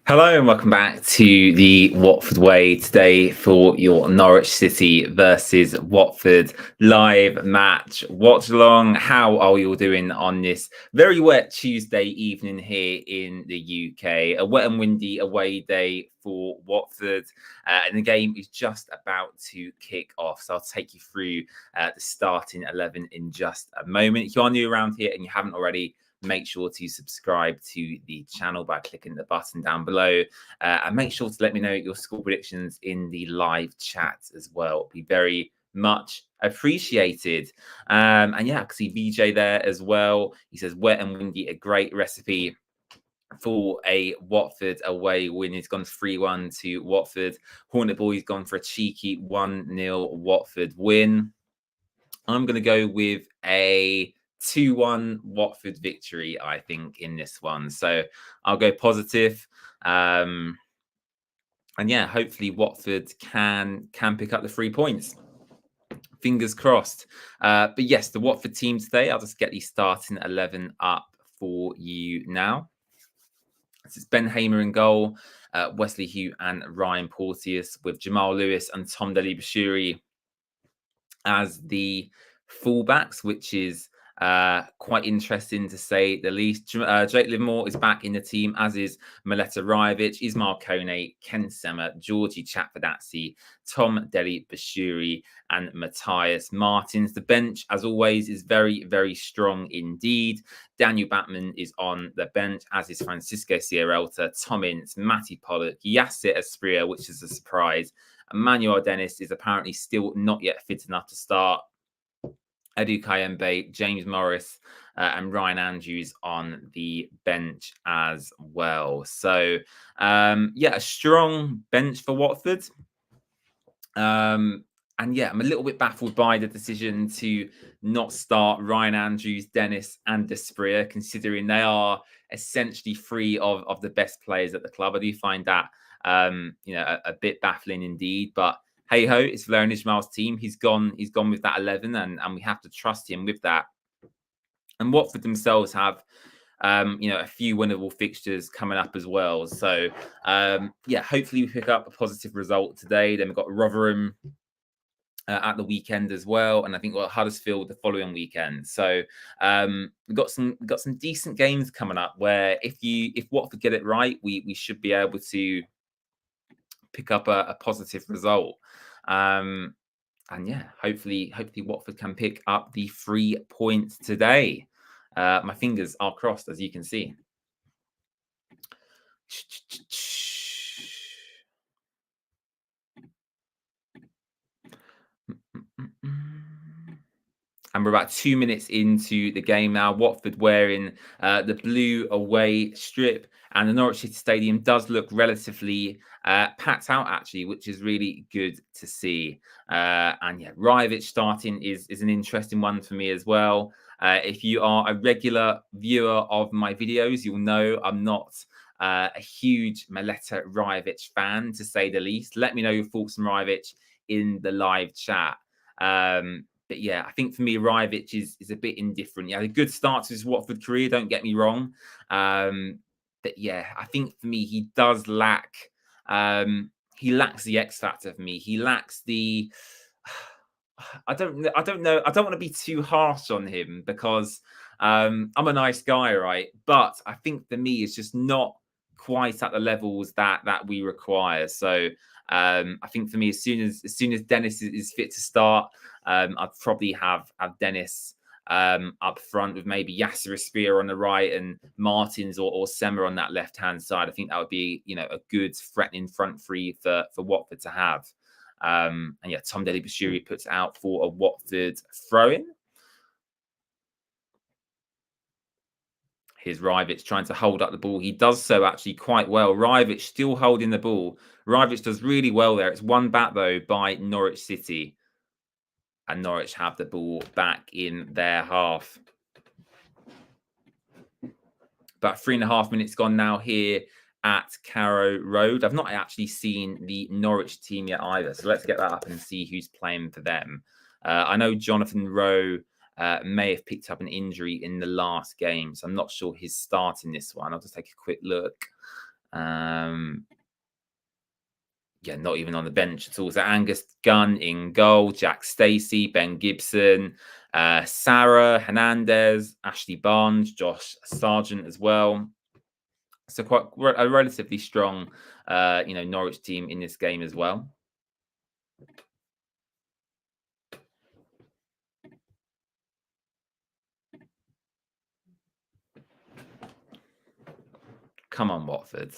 Hello and welcome back to the Watford Way today for your Norwich City versus Watford live match watch along. How are we all doing on this very wet Tuesday evening here in the UK? A wet and windy away day for Watford, and the game is just about to kick off. So I'll take you through the starting 11 in just a moment. If you are new around here and you haven't already, make sure to subscribe to the channel by clicking the button down below, and make sure to let me know your score predictions in the live chat as well. It'd be very much appreciated. And yeah, I can see VJ there as well. He says wet and windy, a great recipe for a Watford away win. He's gone 3-1 to Watford. Hornet Boy's gone for a cheeky 1-0 Watford win. I'm going to go with a 2-1 Watford victory, I think, in this one. So I'll go positive. And yeah, hopefully Watford can pick up the 3 points. Fingers crossed. But yes, the Watford team today, I'll just get the starting 11 up for you now. This is Ben Hamer in goal, Wesley Hugh and Ryan Porteous, with Jamal Lewis and Tom Delibashiri as the fullbacks, which is quite interesting to say the least. Jake Livermore is back in the team, as is Mileta Rajovic, Ismail Kone, Ken Semmer, Georgie Chatfadazzi, Tom Delibashiri, and Matthias Martins. The bench, as always, is very, very strong indeed. Daniel Batman is on the bench, as is Francisco Sierralta, Tom Ince, Matty Pollock, Yasser Asprilla, which is a surprise. Emmanuel Dennis is apparently still not yet fit enough to start. Edu Kayembe, James Morris, and Ryan Andrews on the bench as well. So, yeah, a strong bench for Watford. And yeah, I'm a little bit baffled by the decision to not start Ryan Andrews, Dennis, and Asprilla, considering they are essentially three of the best players at the club. I do find that a bit baffling indeed. But hey ho, it's Valerian Ismail's team. He's gone with that 11, and we have to trust him with that. And Watford themselves have a few winnable fixtures coming up as well. So yeah, hopefully we pick up a positive result today. Then we've got Rotherham at the weekend as well, and I think Huddersfield the following weekend. So we've got some decent games coming up where if Watford get it right, we should be able to pick up a positive result. And yeah, hopefully Watford can pick up the 3 points today. My fingers are crossed, as you can see. And we're about 2 minutes into the game now. Watford wearing the blue away strip, and the Norwich City Stadium does look relatively packed out, actually, which is really good to see. And yeah, Rajovic starting is an interesting one for me as well. If you are a regular viewer of my videos, you'll know I'm not a huge Mileta Rajovic fan, to say the least. Let me know your thoughts on Rajovic in the live chat. But yeah, I think for me, Rajovic is a bit indifferent. He had a good start to his Watford career, don't get me wrong. But yeah, I think for me, he does lack, he lacks the X factor for me. He lacks the, I don't know. I don't want to be too harsh on him because I'm a nice guy, right? But I think for me, it's just not quite at the levels that we require. So I think for me, as soon as Dennis is fit to start, I'd probably have Dennis up front with maybe Yasser Asprilla on the right and Martins or Semmer on that left-hand side. I think that would be, a good threatening front three for Watford to have. And yeah, Tom Delibashiri puts out for a Watford throw-in. Here's Rajovic trying to hold up the ball. He does so actually quite well. Rajovic still holding the ball. Rajovic does really well there. It's won back, though, by Norwich City. And Norwich have the ball back in their half. About 3.5 minutes gone now here at Carrow Road. I've not actually seen the Norwich team yet either. So let's get that up and see who's playing for them. I know Jonathan Rowe may have picked up an injury in the last game, so I'm not sure he's starting this one. I'll just take a quick look. Um, yeah, not even on the bench at all. So Angus Gunn in goal, Jack Stacey, Ben Gibson, Sarah Hernandez, Ashley Barnes, Josh Sargent as well. So quite a relatively strong, Norwich team in this game as well. Come on, Watford.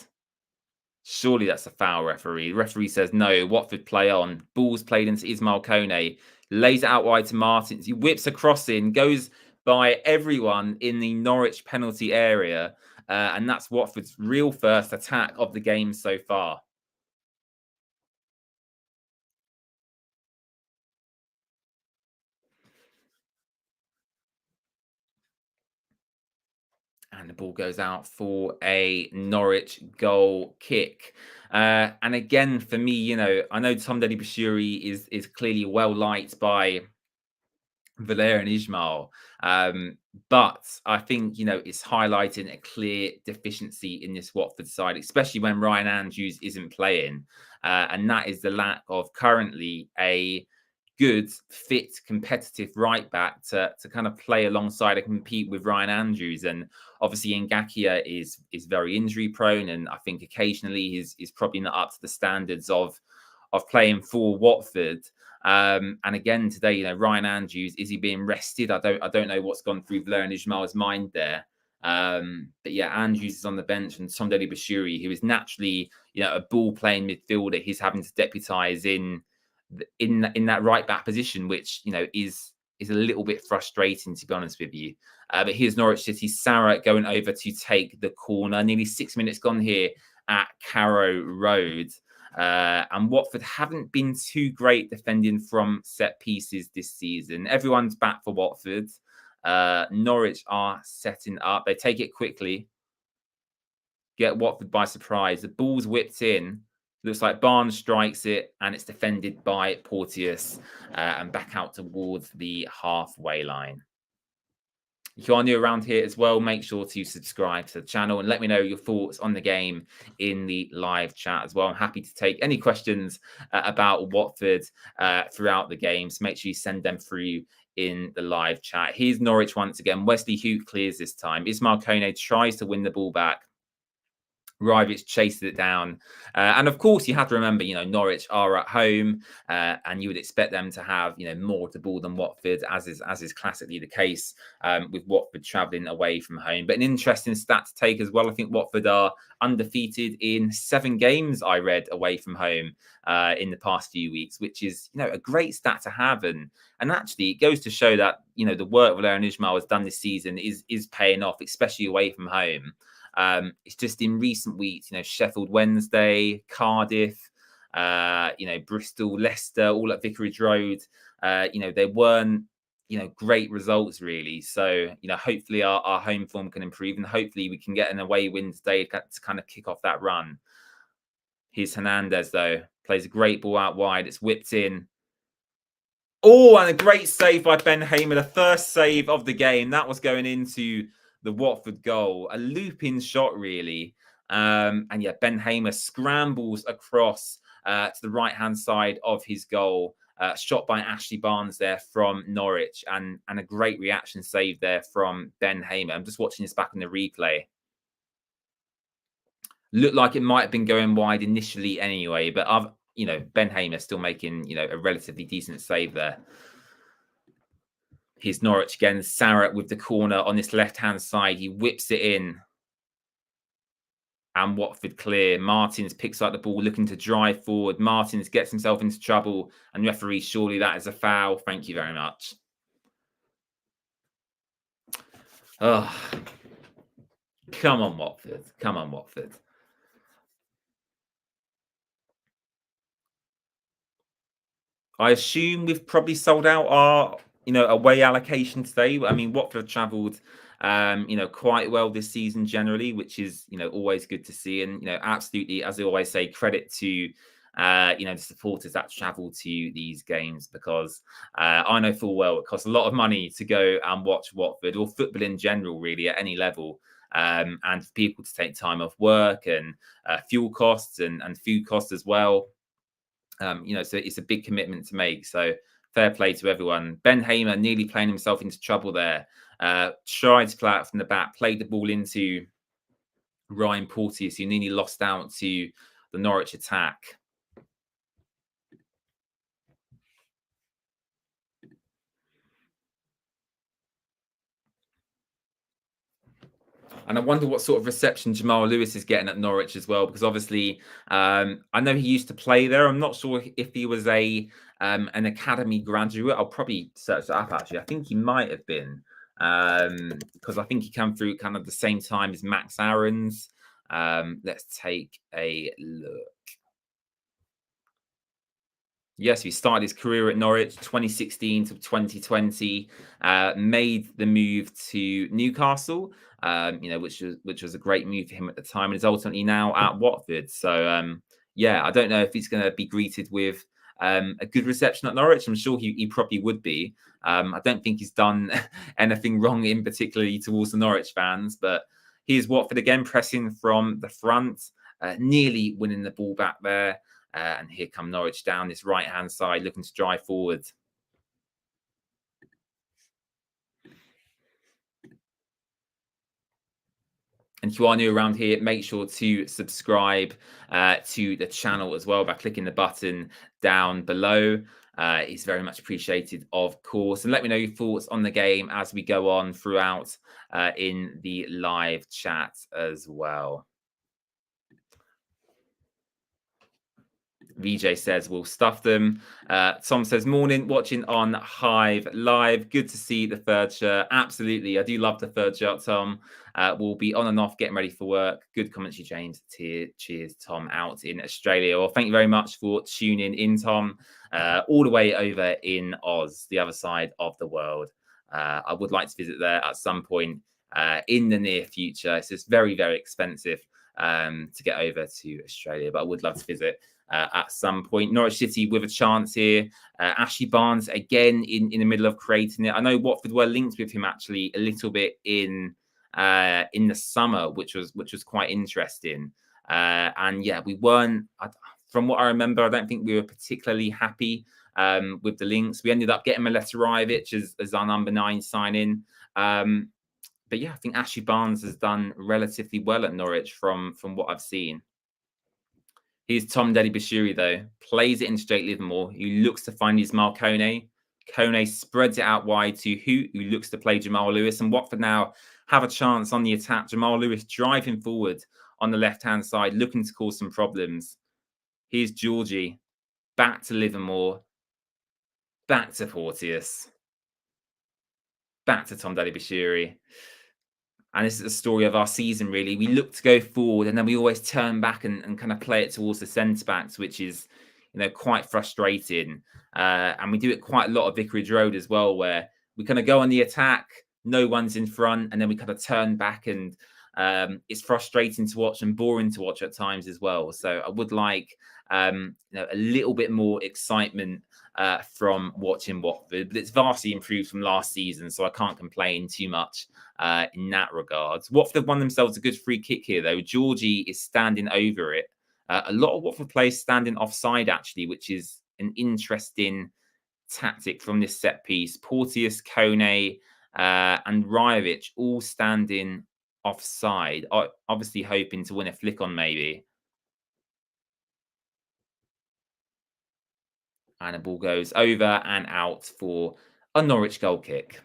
Surely that's a foul, referee. The referee says no. Watford play on. Ball's played into Ismail Kone. Lays it out wide to Martins. He whips a cross in, goes by everyone in the Norwich penalty area. And that's Watford's real first attack of the game so far. And the ball goes out for a Norwich goal kick. And again, for me, I know Tom Denny Bashiri is clearly well liked by Valerian Ismail. But I think, it's highlighting a clear deficiency in this Watford side, especially when Ryan Andrews isn't playing. And that is the lack of currently a good, fit, competitive right back to kind of play alongside and compete with Ryan Andrews. And obviously Ngakia is very injury prone, and I think occasionally he's probably not up to the standards of playing for Watford. And again today, Ryan Andrews, is he being rested? I don't know what's gone through Valerian Ismail's mind there. But yeah, Andrews is on the bench, and Somdeli Bashiri, who is naturally, a ball playing midfielder, he's having to deputise in that right back position, which is a little bit frustrating, to be honest with you. But here's Norwich City, Sarah going over to take the corner. Nearly 6 minutes gone here at Carrow Road. And Watford haven't been too great defending from set pieces this season. Everyone's back for Watford. Norwich are setting up. They take it quickly, get Watford by surprise. The ball's whipped in. Looks like Barnes strikes it, and it's defended by Porteous and back out towards the halfway line. If you are new around here as well, make sure to subscribe to the channel and let me know your thoughts on the game in the live chat as well. I'm happy to take any questions about Watford throughout the game, so make sure you send them through in the live chat. Here's Norwich once again. Wesley Hoot clears this time. Ismail Kone tries to win the ball back. Rivich chases it down. And of course, you have to remember, Norwich are at home, and you would expect them to have, more to ball than Watford, as is classically the case with Watford travelling away from home. But an interesting stat to take as well. I think Watford are undefeated in 7 games, I read, away from home in the past few weeks, which is, a great stat to have. And actually, it goes to show that, the work Valerian Ismail has done this season is paying off, especially away from home. It's just in recent weeks, Sheffield Wednesday, Cardiff, Bristol, Leicester, all at Vicarage Road. They weren't, great results really. So, hopefully our home form can improve, and hopefully we can get an away win today to kind of kick off that run. Here's Hernandez though, plays a great ball out wide. It's whipped in. Oh, and a great save by Ben Hamer, the first save of the game. That was going into the Watford goal. A looping shot, really. And yeah, Ben Hamer scrambles across to the right-hand side of his goal. Shot by Ashley Barnes there from Norwich. And a great reaction save there from Ben Hamer. I'm just watching this back in the replay. Looked like it might have been going wide initially anyway, but Ben Hamer still making, a relatively decent save there. Here's Norwich again. Sarah with the corner on this left-hand side. He whips it in. And Watford clear. Martins picks up the ball, looking to drive forward. Martins gets himself into trouble. And referee, surely that is a foul. Thank you very much. Oh, come on, Watford. Come on, Watford. I assume we've probably sold out our, away allocation today. I mean, Watford have travelled, quite well this season generally, which is, always good to see. And, absolutely, as I always say, credit to, the supporters that travel to these games, because I know full well it costs a lot of money to go and watch Watford, or football in general, really, at any level. and for people to take time off work and fuel costs and food costs as well. So it's a big commitment to make. So fair play to everyone. Ben Hamer nearly playing himself into trouble there. Tried to play out from the back, played the ball into Ryan Porteous, who nearly lost out to the Norwich attack. And I wonder what sort of reception Jamal Lewis is getting at Norwich as well, because obviously I know he used to play there. I'm not sure if he was an academy graduate. I'll probably search that up actually. I think he might have been, because I think he came through kind of the same time as Max Aarons. Let's take a look. Yes, he started his career at Norwich 2016 to 2020. Made the move to Newcastle, which was a great move for him at the time, and is ultimately now at Watford. So yeah, I don't know if he's going to be greeted with a good reception at Norwich. I'm sure he probably would be. I don't think he's done anything wrong in particularly towards the Norwich fans, but here's Watford again pressing from the front, nearly winning the ball back there. And here come Norwich down this right-hand side, looking to drive forward. And if you are new around here, make sure to subscribe to the channel as well by clicking the button down below. It's very much appreciated, of course. And let me know your thoughts on the game as we go on throughout in the live chat as well. VJ says we'll stuff them. Tom says morning, watching on Hive Live. Good to see the third shirt. Absolutely, I do love the third shirt, Tom. We'll be on and off getting ready for work. Good commentary, James. Cheers, Tom, out in Australia. Well, thank you very much for tuning in, Tom, all the way over in Oz, the other side of the world. I would like to visit there at some point in the near future. It's just very, very expensive to get over to Australia, but I would love to visit at some point. Norwich City with a chance here. Ashley Barnes again in the middle of creating it. I know Watford were linked with him actually a little bit in the summer, which was quite interesting. And yeah, we weren't. From what I remember, I don't think we were particularly happy with the links. We ended up getting Mileta as our number 9 signing. But yeah, I think Ashley Barnes has done relatively well at Norwich from what I've seen. Here's Tom Daddy Bashiri, though. Plays it into Jake Livermore, who looks to find his Mark Kone. Kone spreads it out wide to who looks to play Jamal Lewis. And Watford now have a chance on the attack. Jamal Lewis driving forward on the left-hand side, looking to cause some problems. Here's Georgie. Back to Livermore. Back to Porteous. Back to Tom Daddy Bashiri. And this is the story of our season, really. We look to go forward and then we always turn back and kind of play it towards the centre backs, which is, quite frustrating. And we do it quite a lot at Vicarage Road as well, where we kind of go on the attack, no one's in front, and then we kind of turn back, and it's frustrating to watch and boring to watch at times as well. So I would like a little bit more excitement from watching Watford, but it's vastly improved from last season, so I can't complain too much in that regard. Watford won themselves a good free kick here, though. Georgie is standing over it. A lot of Watford players standing offside, actually, which is an interesting tactic from this set piece. Porteous, Kone, and Rajovic all standing offside, obviously hoping to win a flick on maybe. And the ball goes over and out for a Norwich goal kick.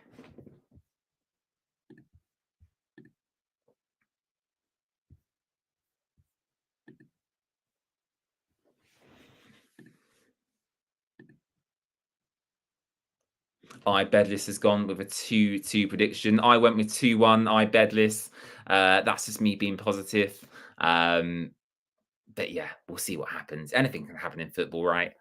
Bedlis has gone with a 2-2 prediction. I went with 2-1. Bedlis. That's just me being positive. But yeah, we'll see what happens. Anything can happen in football, right?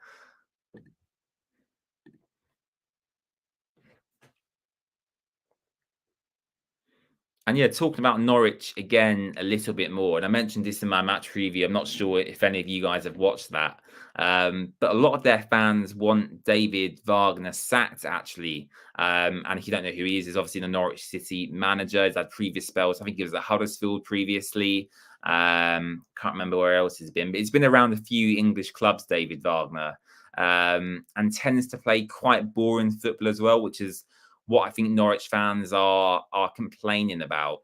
And yeah, talking about Norwich again a little bit more, and I mentioned this in my match preview. I'm not sure if any of you guys have watched that, but a lot of their fans want David Wagner sacked, actually. And if you don't know who he is obviously the Norwich City manager. He's had previous spells. I think he was at Huddersfield previously. Can't remember where else he's been, but he's been around a few English clubs, David Wagner, and tends to play quite boring football as well, which is what I think Norwich fans are complaining about.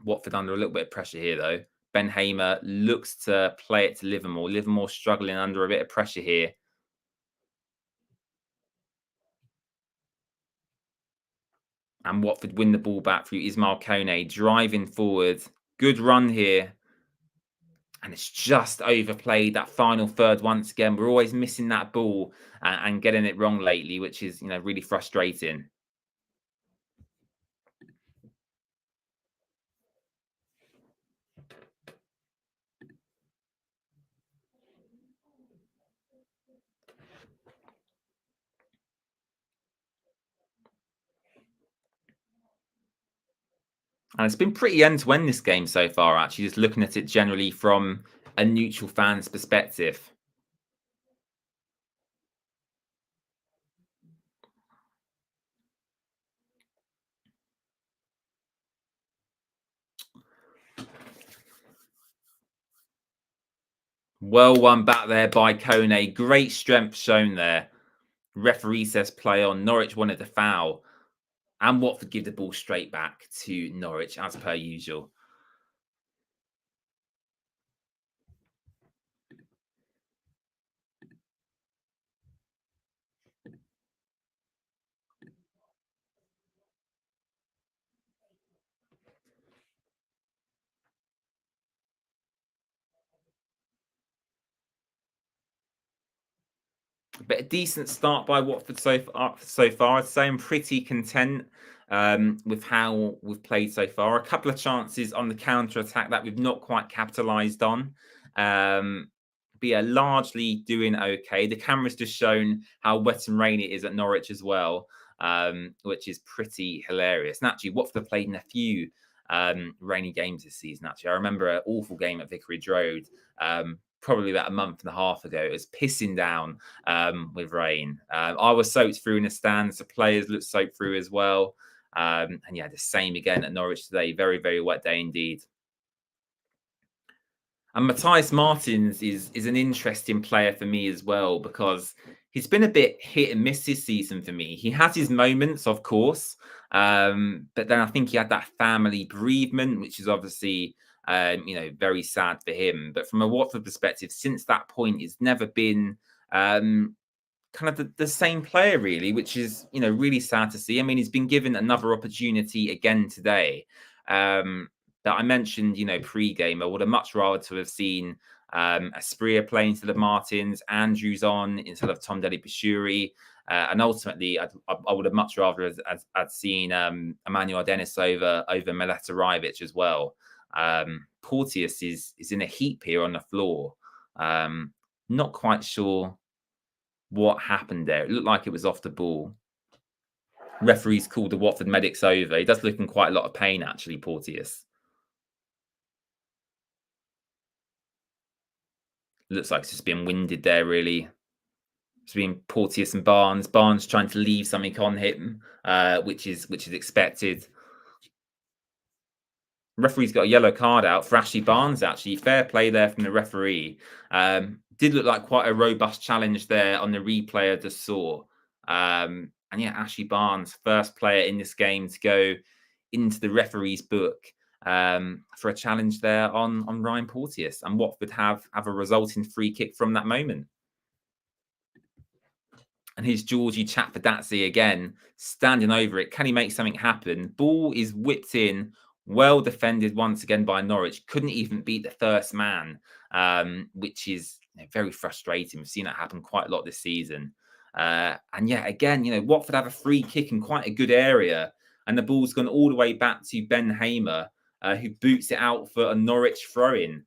Watford under a little bit of pressure here, though. Ben Hamer looks to play it to Livermore. Livermore struggling under a bit of pressure here. And Watford win the ball back through Ismail Kone, driving forward. Good run here. And it's just overplayed that final third once again. We're always missing that ball and getting it wrong lately, which is, really frustrating. And it's been pretty end to end this game so far, actually, just looking at it generally from a neutral fan's perspective. Well won back there by Kone. Great strength shown there. Referee says play on. Norwich wanted the foul. And Watford give the ball straight back to Norwich as per usual. But a decent start by Watford so far. I'd say I'm pretty content with how we've played so far. A couple of chances on the counter attack that we've not quite capitalised on. But yeah, largely doing okay. The camera's just shown how wet and rainy it is at Norwich as well, which is pretty hilarious. And actually, Watford have played in a few rainy games this season. Actually, I remember an awful game at Vicarage Road. Probably about a month and a half ago. It was pissing down with rain. I was soaked through in the stands. The players looked soaked through as well. And yeah, the same again at Norwich today. Very, very wet day indeed. And Matthias Martins is an interesting player for me as well, because he's been a bit hit and miss this season for me. He has his moments, of course, but then I think he had that family bereavement, which is obviously very sad for him. But from a Watford perspective, since that point, it's never been kind of the same player, really, which is really sad to see. I mean, he's been given another opportunity again today. That I mentioned, pre-game, I would have much rather to have seen Aspria playing instead of Martins, Andrews on instead of Tom Deli Pashuri. And ultimately, I would have much rather I'd seen Emmanuel Dennis over Mileta Rivic as well. Porteous is in a heap here on the floor. Not quite sure what happened there. It looked like it was off the ball. Referees called the Watford medics over. He does look in quite a lot of pain, actually, Porteous. Looks like it's just being winded there, really. It's been Porteous and Barnes. Barnes trying to leave something on him, which is expected. Referee's got a yellow card out for Ashley Barnes, actually. Fair play there from the referee. Did look like quite a robust challenge there on the replay I just saw. And yeah, Ashley Barnes, first player in this game to go into the referee's book for a challenge there on Ryan Porteous. And Watford have a resulting free kick from that moment. And here's Georgie Chatfadazzi again, standing over it. Can he make something happen? Ball is whipped in, well defended once again by Norwich. Couldn't even beat the first man, which is very frustrating. We've seen that happen quite a lot this season. And yeah, again, Watford have a free kick in quite a good area. And the ball's gone all the way back to Ben Hamer, who boots it out for a Norwich throw-in.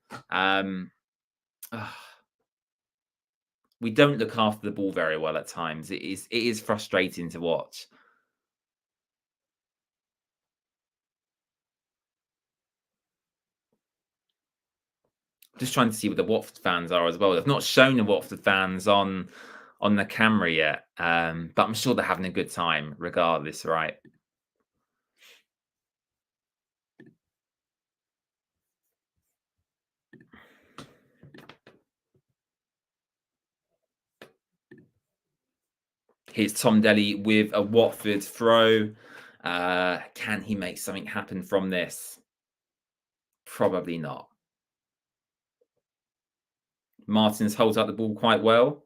We don't look after the ball very well at times. It is frustrating to watch. Just trying to see what the Watford fans are as well. They've not shown the Watford fans on the camera yet, but I'm sure they're having a good time regardless, right? Here's Tom Delly with a Watford throw. Can he make something happen from this? Probably not. Martins holds up the ball quite well,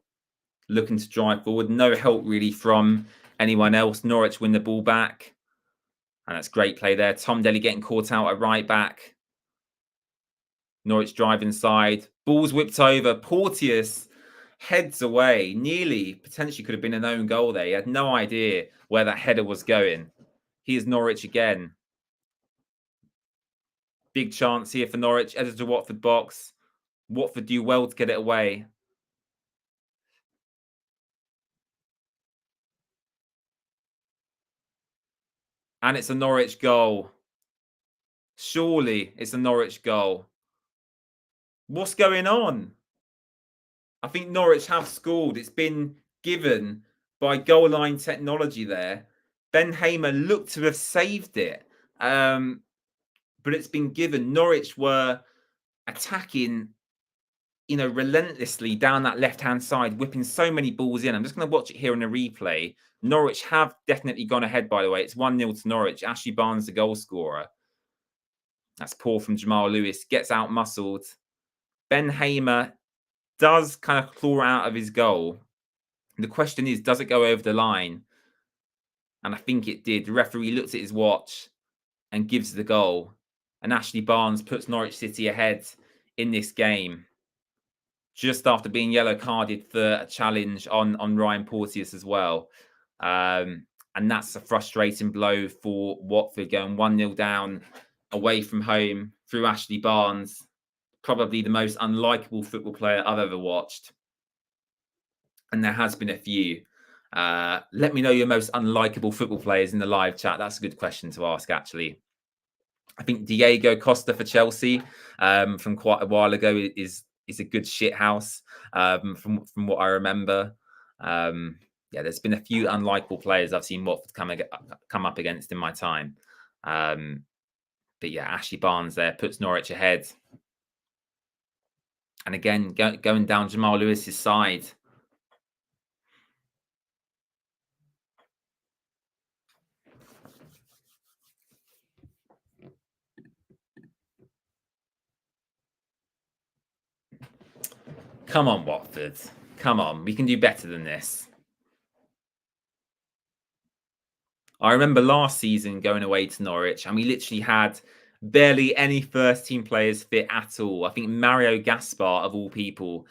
looking to drive forward. No help really from anyone else. Norwich win the ball back. And that's great play there. Tom Delly getting caught out at right back. Norwich drive inside. Ball's whipped over. Porteous heads away. Nearly, potentially could have been an own goal there. He had no idea where that header was going. Here's Norwich again. Big chance here for Norwich. Headed to Watford box. Watford do well to get it away. And it's a Norwich goal. Surely it's a Norwich goal. What's going on? I think Norwich have scored. It's been given by goal line technology there. Ben Hamer looked to have saved it, but it's been given. Norwich were attacking, relentlessly down that left-hand side, whipping so many balls in. I'm just going to watch it here on a replay. Norwich have definitely gone ahead, by the way. It's 1-0 to Norwich. Ashley Barnes, the goal scorer. That's poor from Jamal Lewis. Gets out-muscled. Ben Hamer does kind of claw out of his goal. The question is, does it go over the line? And I think it did. The referee looks at his watch and gives the goal. And Ashley Barnes puts Norwich City ahead in this game, just after being yellow carded for a challenge on Ryan Porteous as well. And that's a frustrating blow for Watford, going 1-0 down away from home through Ashley Barnes. Probably the most unlikable football player I've ever watched. And there has been a few. Let me know your most unlikable football players in the live chat. That's a good question to ask, actually. I think Diego Costa for Chelsea from quite a while ago is a good shit house from what I remember. Yeah, there's been a few unlikable players I've seen Watford come up against in my time. But yeah, Ashley Barnes there puts Norwich ahead. And again, going down Jamal Lewis's side. Come on, Watford. Come on. We can do better than this. I remember last season going away to Norwich and we literally had barely any first team players fit at all. I think Mario Gaspar, of all people,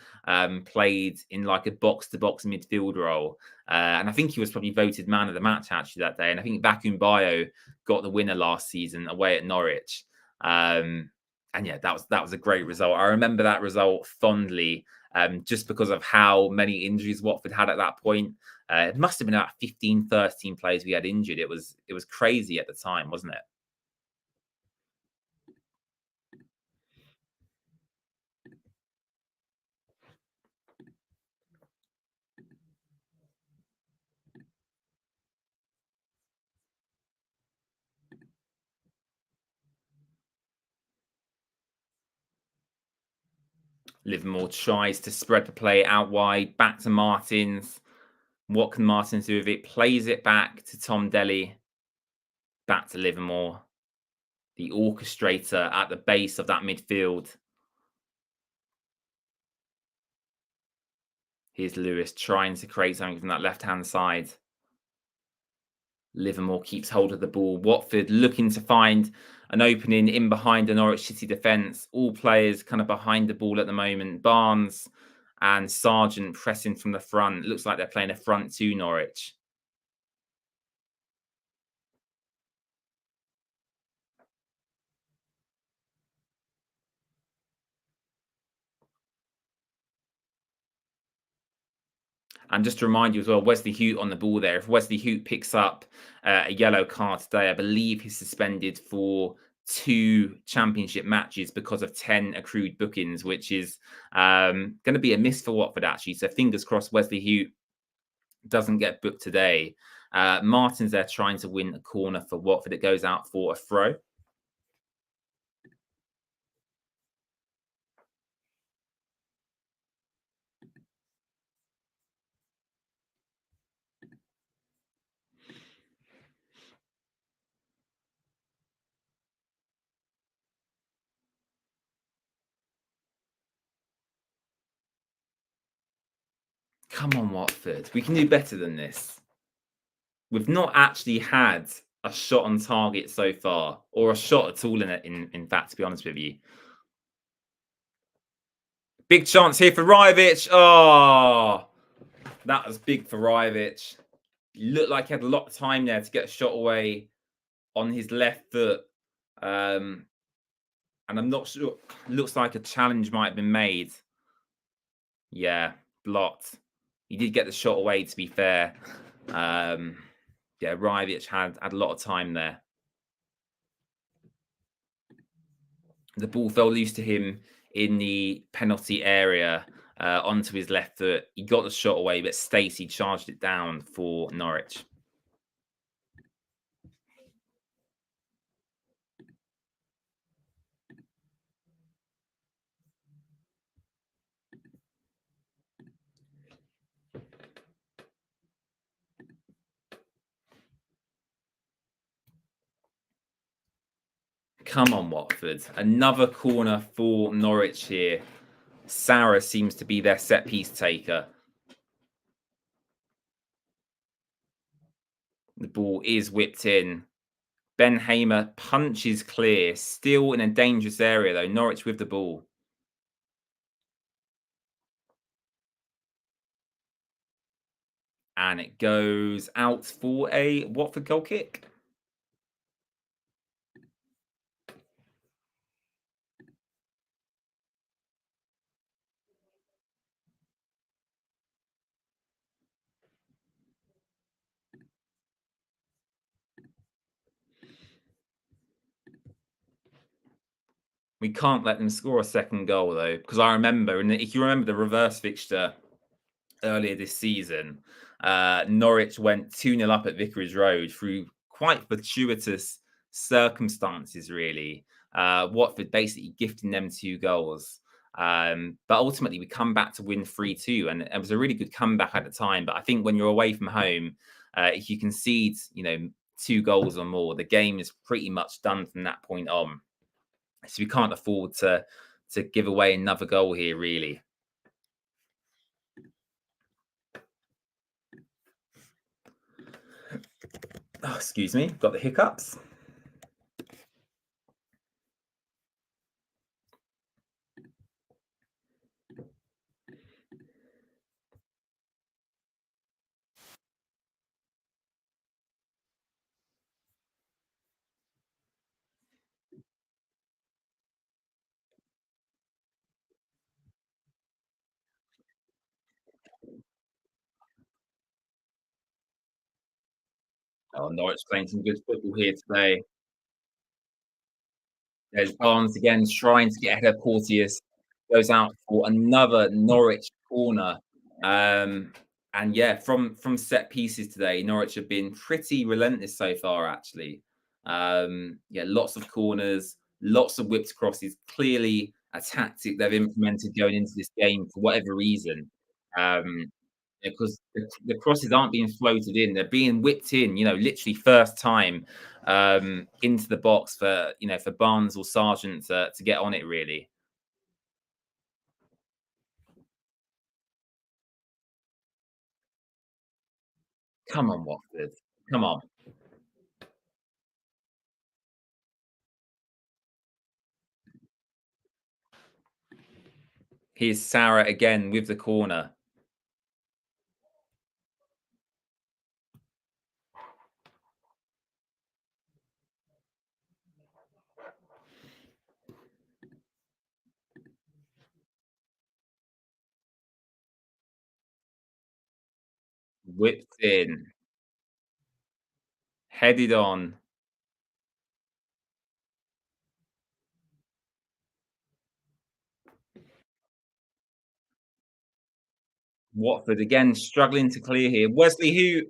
played in like a box-to-box midfield role. And I think he was probably voted man of the match actually that day. And I think Bakun Bayo got the winner last season away at Norwich. And yeah, that was a great result. I remember that result fondly, just because of how many injuries Watford had at that point. It must have been about 15, 13 players we had injured. It was crazy at the time, wasn't it? Livermore tries to spread the play out wide, back to Martins. What can Martins do with it? Plays it back to Tom Delly. Back to Livermore. The orchestrator at the base of that midfield. Here's Lewis trying to create something from that left-hand side. Livermore keeps hold of the ball. Watford looking to find an opening in behind the Norwich City defence. All players kind of behind the ball at the moment. Barnes and Sargent pressing from the front. Looks like they're playing a front two Norwich. And just to remind you as well, Wesley Hoot on the ball there. If Wesley Hoot picks up a yellow card today, I believe he's suspended for 2 championship matches because of 10 accrued bookings, which is going to be a miss for Watford, actually. So fingers crossed Wesley Hugh doesn't get booked today. Martin's there trying to win a corner for Watford. It goes out for a throw. Come on, Watford. We can do better than this. We've not actually had a shot on target so far, or a shot at all in it, in fact, to be honest with you. Big chance here for Ryovic. Oh, that was big for Ryovic. He looked like he had a lot of time there to get a shot away on his left foot. And I'm not sure. Looks like a challenge might have been made. Yeah, blocked. He did get the shot away, to be fair. Yeah, Ryovic had a lot of time there. The ball fell loose to him in the penalty area, onto his left foot. He got the shot away, but Stacey charged it down for Norwich. Come on, Watford. Another corner for Norwich here. Sarah seems to be their set piece taker. The ball is whipped in. Ben Hamer punches clear. Still in a dangerous area, though. Norwich with the ball. And it goes out for a Watford goal kick. We can't let them score a second goal, though, because I remember, and if you remember the reverse fixture earlier this season, Norwich went 2-0 up at Vicarage Road through quite fortuitous circumstances, really. Watford basically gifting them 2 goals. But ultimately, we come back to win 3-2, and it was a really good comeback at the time. But I think when you're away from home, if you concede, 2 goals or more, the game is pretty much done from that point on. So we can't afford to give away another goal here, really. Oh, excuse me, got the hiccups. Oh, Norwich playing some good football here today. There's Barnes again trying to get ahead of Porteous. Goes out for another Norwich corner. Um, and yeah, from set pieces today, Norwich have been pretty relentless so far, actually. Yeah, lots of corners, lots of whipped crosses. Clearly a tactic they've implemented going into this game for whatever reason. Um, because the crosses aren't being floated in; they're being whipped in. Literally first time into the box for Barnes or Sargent to get on it. Really, come on, Watford, come on. Here's Sarah again with the corner, whipped in, headed on. Watford again struggling to clear here. Wesley who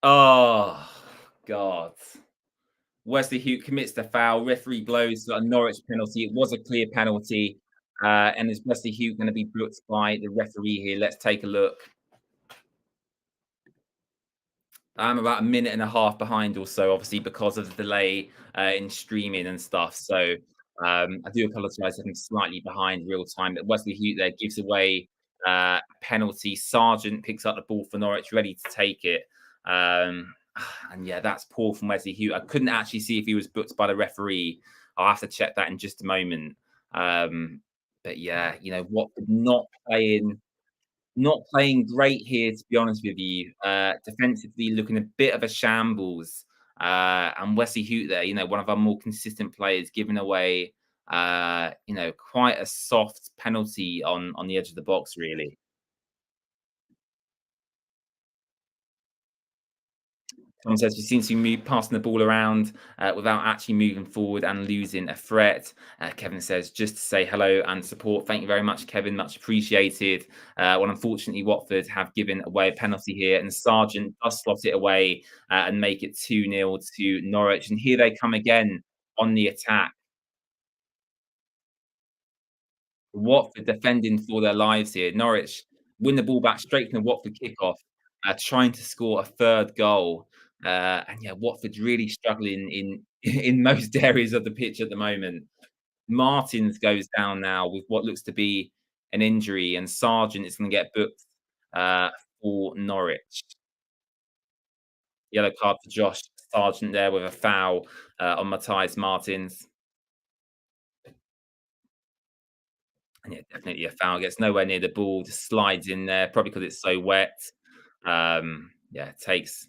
oh God. Wesley Hoot commits the foul. Referee blows a Norwich penalty. It was a clear penalty. And is Wesley Hoot going to be booked by the referee here? Let's take a look. I'm about a minute and a half behind or so, obviously, because of the delay in streaming and stuff. So I do apologise if I'm slightly behind real time. But Wesley Hoot there gives away a penalty. Sargent picks up the ball for Norwich, ready to take it. And yeah, that's poor from Wesley Hoot. I couldn't actually see if he was booked by the referee. I'll have to check that in just a moment. But yeah, Watford not playing great here, to be honest with you. Defensively, looking a bit of a shambles. And Wesley Hoot there, one of our more consistent players, giving away, quite a soft penalty on the edge of the box, really. Tom says we seem to be passing the ball around without actually moving forward and losing a threat. Kevin says just to say hello and support. Thank you very much, Kevin. Much appreciated. Well, unfortunately, Watford have given away a penalty here, and Sargent does slot it away and make it 2-0 to Norwich. And here they come again on the attack. Watford defending for their lives here. Norwich win the ball back straight from the Watford kickoff, trying to score a third goal. And yeah, Watford's really struggling in in most areas of the pitch at the moment. Martins goes down now with what looks to be an injury, and Sargent is going to get booked uh, for Norwich. Yellow card for Josh Sargent there with a foul on Matthias Martins. And yeah, definitely a foul. Gets nowhere near the ball, just slides in there, probably because it's so wet. Yeah, takes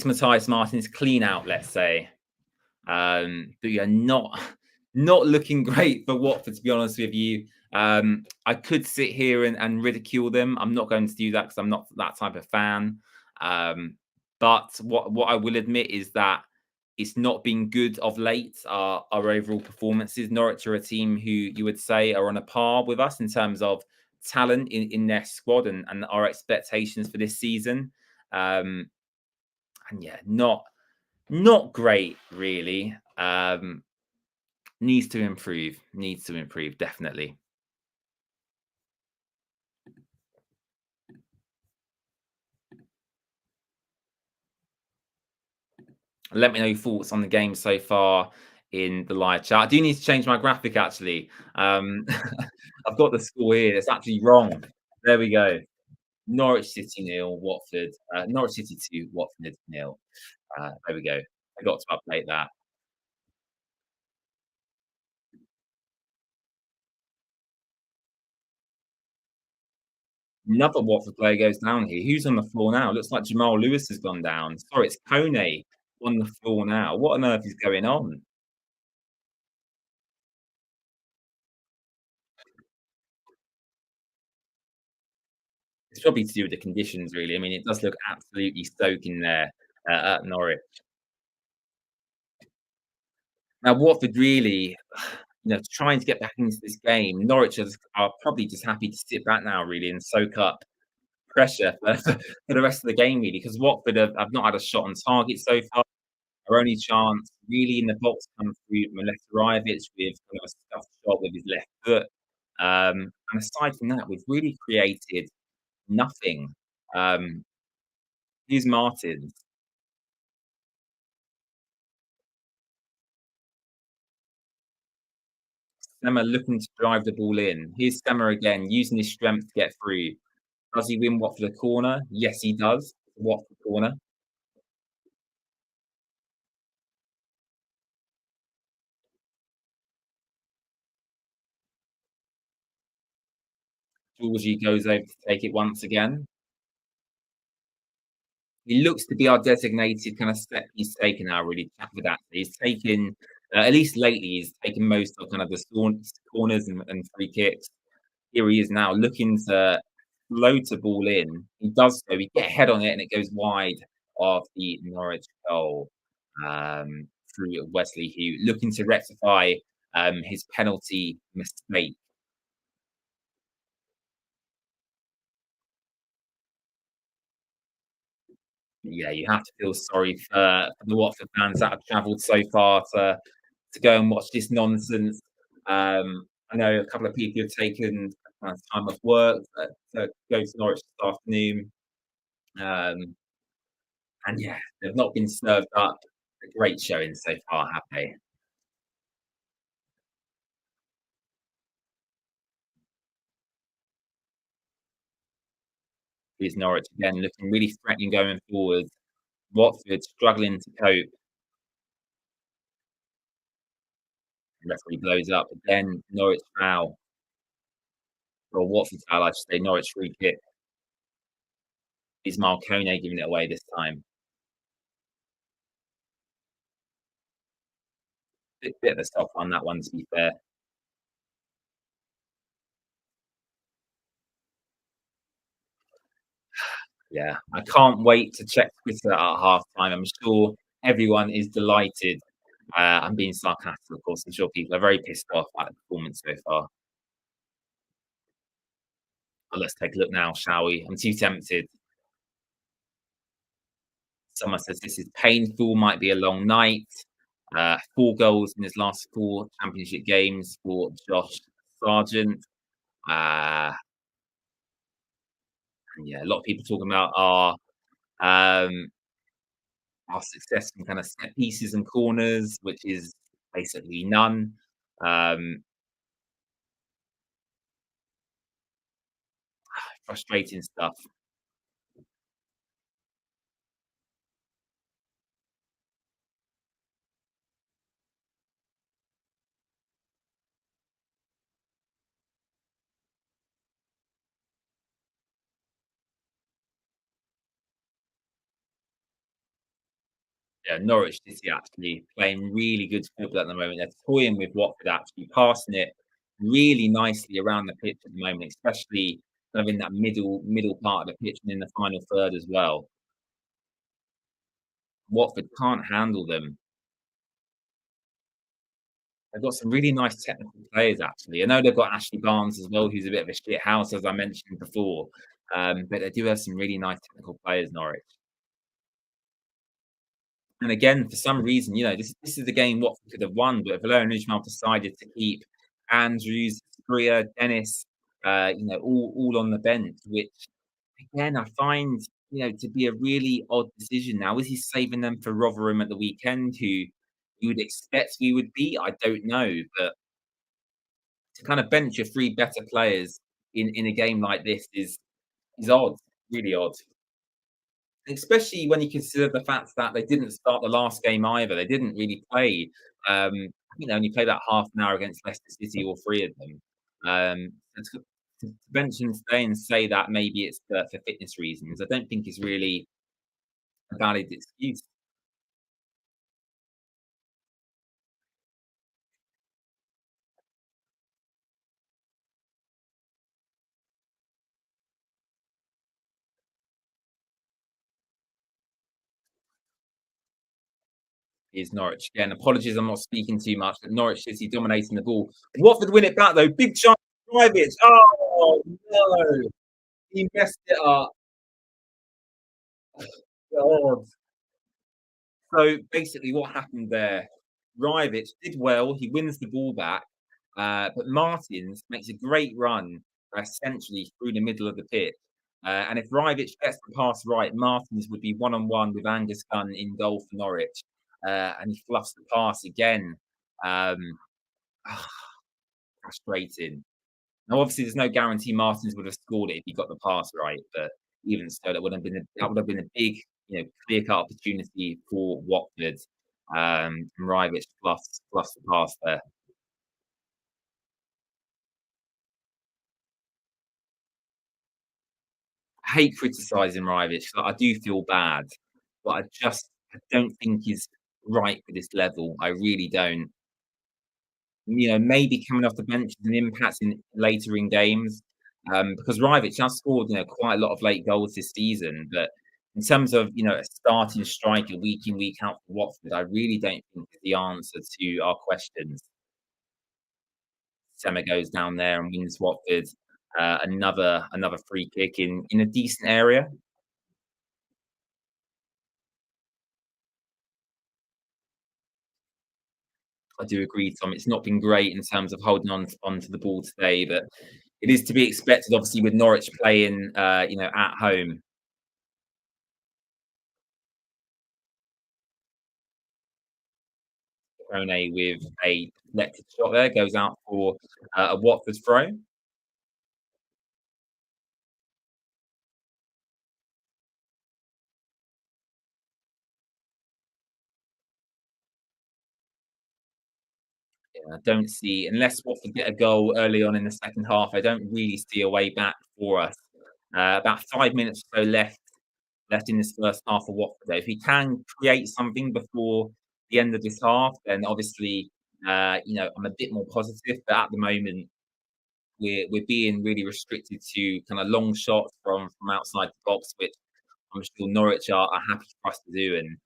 Matthias Martins clean out, let's say. But yeah, not looking great for Watford, to be honest with you. I could sit here and ridicule them. I'm not going to do that because I'm not that type of fan. But what I will admit is that it's not been good of late. Our overall performances. Norwich are a team who you would say are on a par with us in terms of talent in their squad and our expectations for this season. Um, and yeah, not great really. Needs to improve. Needs to improve definitely. Let me know your thoughts on the game so far in the live chat. I do need to change my graphic actually. I've got the score here. It's actually wrong. There we go. Norwich City nil, Watford. Norwich City 2, Watford nil. There we go. I got to update that. Another Watford player goes down here. Who's on the floor now? Looks like Jamal Lewis has gone down. Sorry, it's Kone on the floor now. What on earth is going on? It's probably to do with the conditions, really. I mean, it does look absolutely soaking there at Norwich. Now, Watford really, trying to get back into this game. Norwich are probably just happy to sit back now, really, and soak up pressure for the rest of the game, really, because Watford have not had a shot on target so far. Our only chance really in the box comes through Miletarevic with kind of a scuffed shot with his left foot. And aside from that, we've really created nothing. Um, here's Martins. Sema looking to drive the ball in. Here's Sema again, using his strength to get through. Does he win Watford a corner? Yes, he does. Watford corner. Georgie goes over to take it once again. He looks to be our designated kind of set piece taker now, really, for that. He's taken, at least lately, he's taken most of kind of the corners and free kicks. Here he is now looking to float a ball in. He does so. He get a head on it and it goes wide of the Norwich goal through Wesley Hugh, looking to rectify his penalty mistake. Yeah, you have to feel sorry for the Watford fans that have travelled so far to go and watch this nonsense. I know a couple of people have taken time off work to go to Norwich this afternoon, um, and yeah, they've not been served up a great showing so far, have they? Here's Norwich again, looking really threatening going forward. Watford struggling to cope. Referee blows up again. Norwich foul, or Watford foul, I should say. Norwich free kick. Is Marcone giving it away this time? Bit of a soft on that one, to be fair. Yeah, I can't wait to check Twitter at half time. I'm sure everyone is delighted. I'm being sarcastic, of course. I'm sure people are very pissed off at the performance so far. But let's take a look now, shall we? I'm too tempted. Someone says this is painful, might be a long night. 4 goals in his last 4 championship games for Josh Sargent. Uh, and yeah, a lot of people talking about um, our success in kind of set pieces and corners, which is basically none. Um, Frustrating stuff. Yeah, Norwich City actually playing really good football at the moment. They're toying with Watford, actually passing it really nicely around the pitch at the moment, especially kind of in that middle part of the pitch and in the final third as well. Watford can't handle them. They've got some really nice technical players, actually. I know they've got Ashley Barnes as well, who's a bit of a shit house, as I mentioned before. But they do have some really nice technical players, Norwich. And again, for some reason, this is the game Watford could have won, but Valerian Ismail decided to keep Andrews, Greer, Dennis, all on the bench, which again I find to be a really odd decision. Now, is he saving them for Rotherham at the weekend, who you would expect we would beat? I don't know, but to kind of bench your 3 better players in a game like this is odd, really odd. Especially when you consider the fact that they didn't start the last game either. They didn't really play. I think they only played about half an hour against Leicester City, all 3 of them. To bench them today and say that maybe it's for fitness reasons, I don't think is really a valid excuse. Is Norwich again? Apologies, I'm not speaking too much, but Norwich City dominating the ball. Watford win it back though. Big chance, Private. Oh no, he messed it up. God. So basically, what happened there? Rivich did well. He wins the ball back, but Martins makes a great run, essentially through the middle of the pitch. And if Rivich gets the pass right, Martins would be one-on-one with Angus Gunn in goal for Norwich, and he fluffs the pass again. Um, Frustrating. Now, obviously, there's no guarantee Martins would have scored it if he got the pass right, but even so, that would have been a big, clear-cut opportunity for Watford. And Rivich plus the pass there. I hate criticising Rivich. I do feel bad, but I don't think he's right for this level. I really don't. Maybe coming off the bench is an impact in later in games, because Rivich has scored, quite a lot of late goals this season. But in terms of, a starting striker week in, week out for Watford, I really don't think is the answer to our questions. Sema goes down there and wins Watford another free kick in a decent area. I do agree, Tom. It's not been great in terms of holding onto the ball today, but it is to be expected, obviously, with Norwich playing, at home. Kone with a deflected shot there goes out for a Watford throw. I don't see, unless Watford get a goal early on in the second half, I don't really see a way back for us. About 5 minutes or so left in this first half of Watford. Though. If he can create something before the end of this half, then obviously, I'm a bit more positive. But at the moment, we're being really restricted to kind of long shots from outside the box, which I'm sure Norwich are happy for us to do. And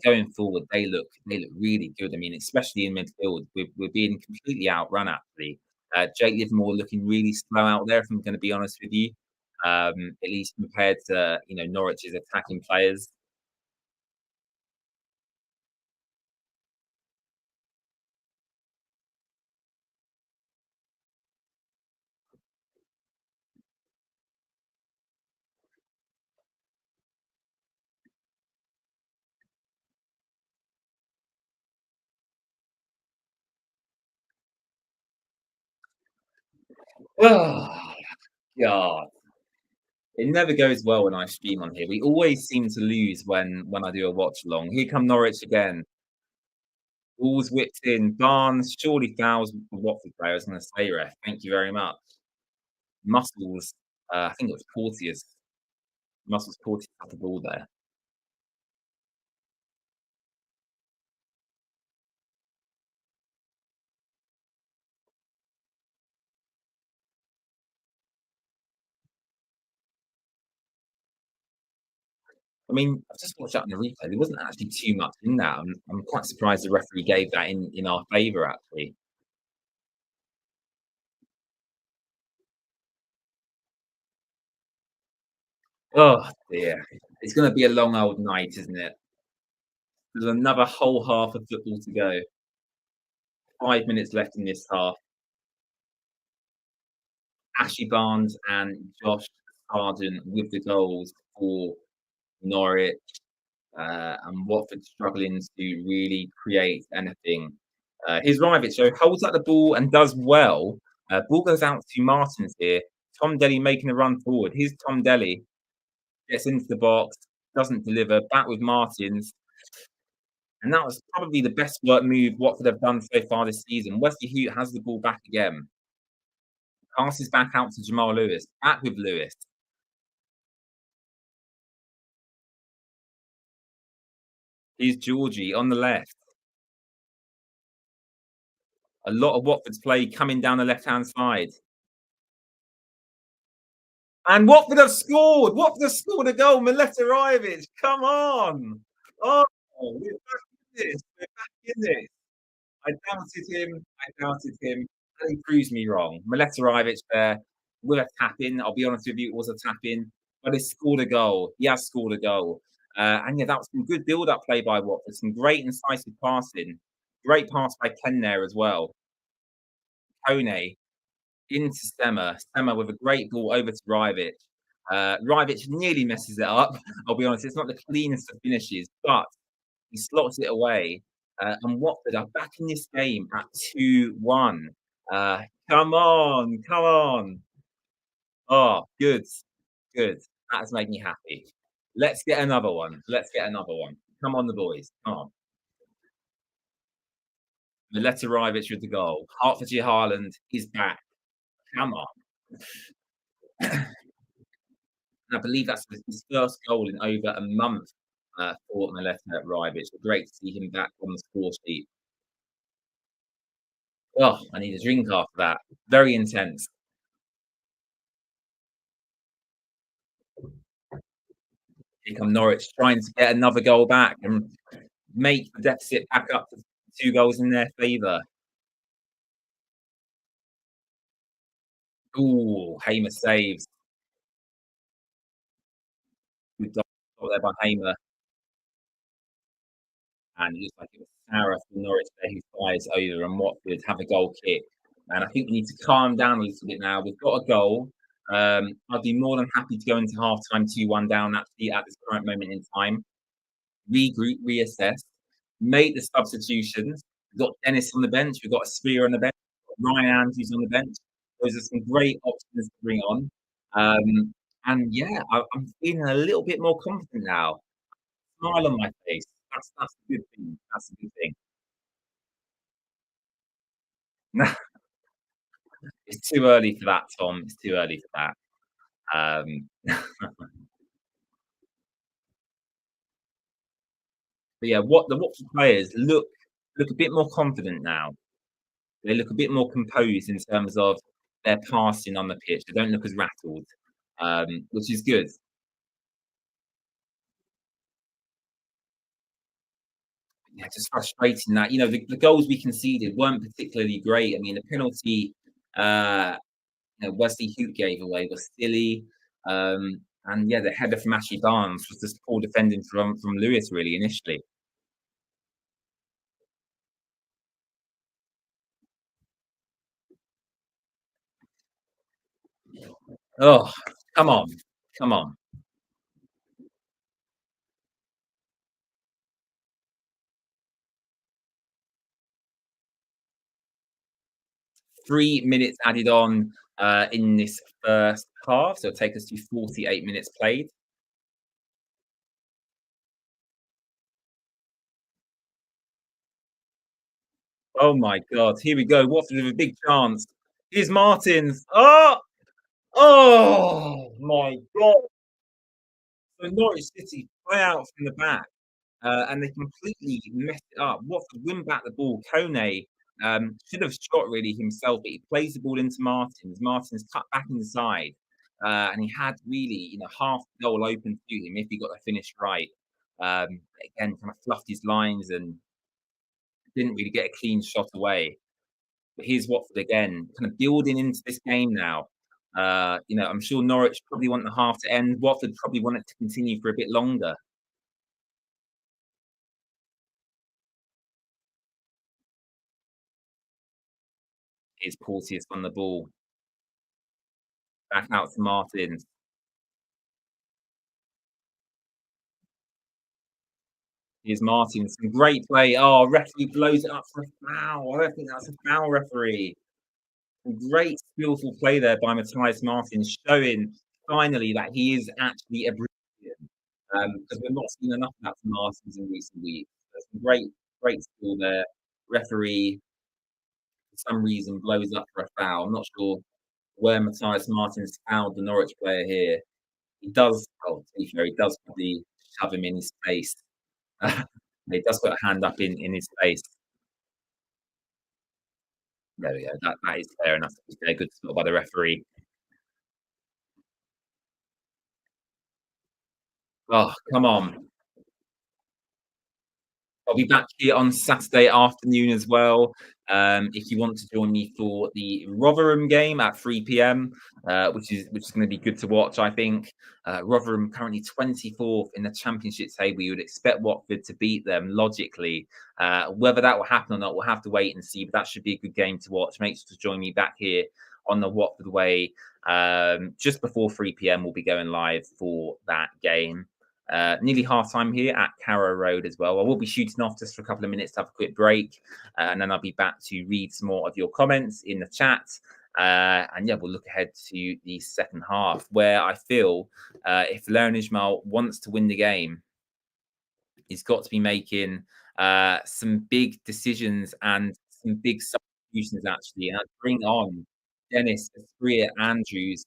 going forward, they look really good. I mean, especially in midfield, we're being completely outrun actually. Jake Livermore looking really slow out there. If I'm going to be honest with you, at least compared to Norwich's attacking players. Oh God, it never goes well when I stream on here. We always seem to lose when I do a watch along. Here come Norwich again. Balls whipped in. Barnes surely fouls the Watford player. I was going to say, ref. Thank you very much. Muscles. I think it was Porteous. Muscles Porteous had the ball there. I mean, I've just watched that on the replay. There wasn't actually too much in that. I'm quite surprised the referee gave that in our favour. Actually. Oh dear. It's going to be a long old night, isn't it? There's another whole half of football to go. 5 minutes left in this half. Ashley Barnes and Josh Sargent with the goals for Norwich. And Watford struggling to really create anything. Here's Rivich, so holds up the ball and does well. Ball goes out to Martins here. Tom Delly making a run forward. Here's Tom Delly. Gets into the box, doesn't deliver. Back with Martins. And that was probably the best work move Watford have done so far this season. Wesley Hute has the ball back again. Passes back out to Jamal Lewis. Back with Lewis. Here's Georgie on the left. A lot of Watford's play coming down the left-hand side. And Watford have scored! Watford have scored a goal. Mileta Rajovic, come on! Oh, we're back in this. We're back in this. I doubted him. I doubted him. And he proves me wrong. Mileta Rajovic there with a tap in. I'll be honest with you, it was a tap in, but he scored a goal. He has scored a goal. And yeah, that was some good build up play by Watford. Some great incisive passing. Great pass by Ken there as well. Kone into Stemmer. Stemmer with a great ball over to Rajovic. Rajovic nearly messes it up. I'll be honest, it's not the cleanest of finishes, but he slots it away. And Watford are back in this game at 2-1. Come on, come on. Oh, good, good. That has made me happy. Let's get another one. Let's get another one. Come on, the boys. Come on. Mileta Rajovic with the goal. Hertfordshire Haaland is back. Come on. And I believe that's his first goal in over a month for Mileta Rajovic. Great to see him back on the score sheet. Oh, I need a drink after that. Very intense. Here come Norwich trying to get another goal back and make the deficit back up to 2 goals in their favour. Ooh, Hamer saves. Good goal there by Hamer. and it looks like it was Sarah from Norwich there who fires over, and Watford have a goal kick. And I think we need to calm down a little bit now. We've got a goal. I'd be more than happy to go into half time 2-1 down actually at this current moment in time. Regroup, reassess, make the substitutions. We've got Dennis on the bench, we've got a Spear on the bench, Ryan Andrews on the bench. Those are some great options to bring on. And yeah, I'm feeling a little bit more confident now. Smile on my face. That's a good thing. That's a good thing. It's too early for that, Tom. It's too early for that. But yeah, what the Watford players look a bit more confident now. They look a bit more composed in terms of their passing on the pitch. They don't look as rattled, which is good. Yeah, just frustrating that the goals we conceded weren't particularly great. I mean, the penalty Wesley Hoot gave away was silly, and yeah, the header from Ashley Barnes was just poor defending from Lewis really initially. Oh, come on, come on. 3 minutes added on in this first half, so it'll take us to 48 minutes played. Oh my God, here we go. Watford with a big chance. Here's Martins. Oh, oh my God. So Norwich City play out from the back, and they completely messed it up. Watford win back the ball. Kone should have shot really himself, but he plays the ball into Martins. Martins cut back inside, and he had really, half the goal open to him if he got the finish right. Again, kind of fluffed his lines and didn't really get a clean shot away. But here's Watford again, kind of building into this game now. I'm sure Norwich probably want the half to end. Watford probably want it to continue for a bit longer. Here's Porteous on the ball. Back out to Martins. Here's Martins. Some great play. Oh, referee blows it up for a foul. I don't think that's a foul, referee. Great skillful play there by Matthias Martins, showing finally that he is actually a Brazilian. Because we've not seen enough of that from Martins in recent weeks. There's some great skill there. Referee, for some reason, blows up for a foul. I'm not sure where Matthias Martins fouled the Norwich player here. He does, oh, to be fair, he does probably shove him in his face. He does put a hand up in his face. There we go. That is fair enough. A good spot by the referee. Oh, come on. I'll be back here on Saturday afternoon as well. If you want to join me for the Rotherham game at 3 p.m., which is going to be good to watch, I think. Rotherham currently 24th in the Championship table. You would expect Watford to beat them logically. Whether that will happen or not, we'll have to wait and see. But that should be a good game to watch. Make sure to join me back here on the Watford Way just before 3 p.m. We'll be going live for that game. Nearly half time here at Carrow Road as well. I will be shooting off just for a couple of minutes to have a quick break, and then I'll be back to read some more of your comments in the chat. And yeah, we'll look ahead to the second half, where I feel if Leon Ismail wants to win the game, he's got to be making some big decisions and some big substitutions actually, and I'd bring on Dennis, Espria, Andrews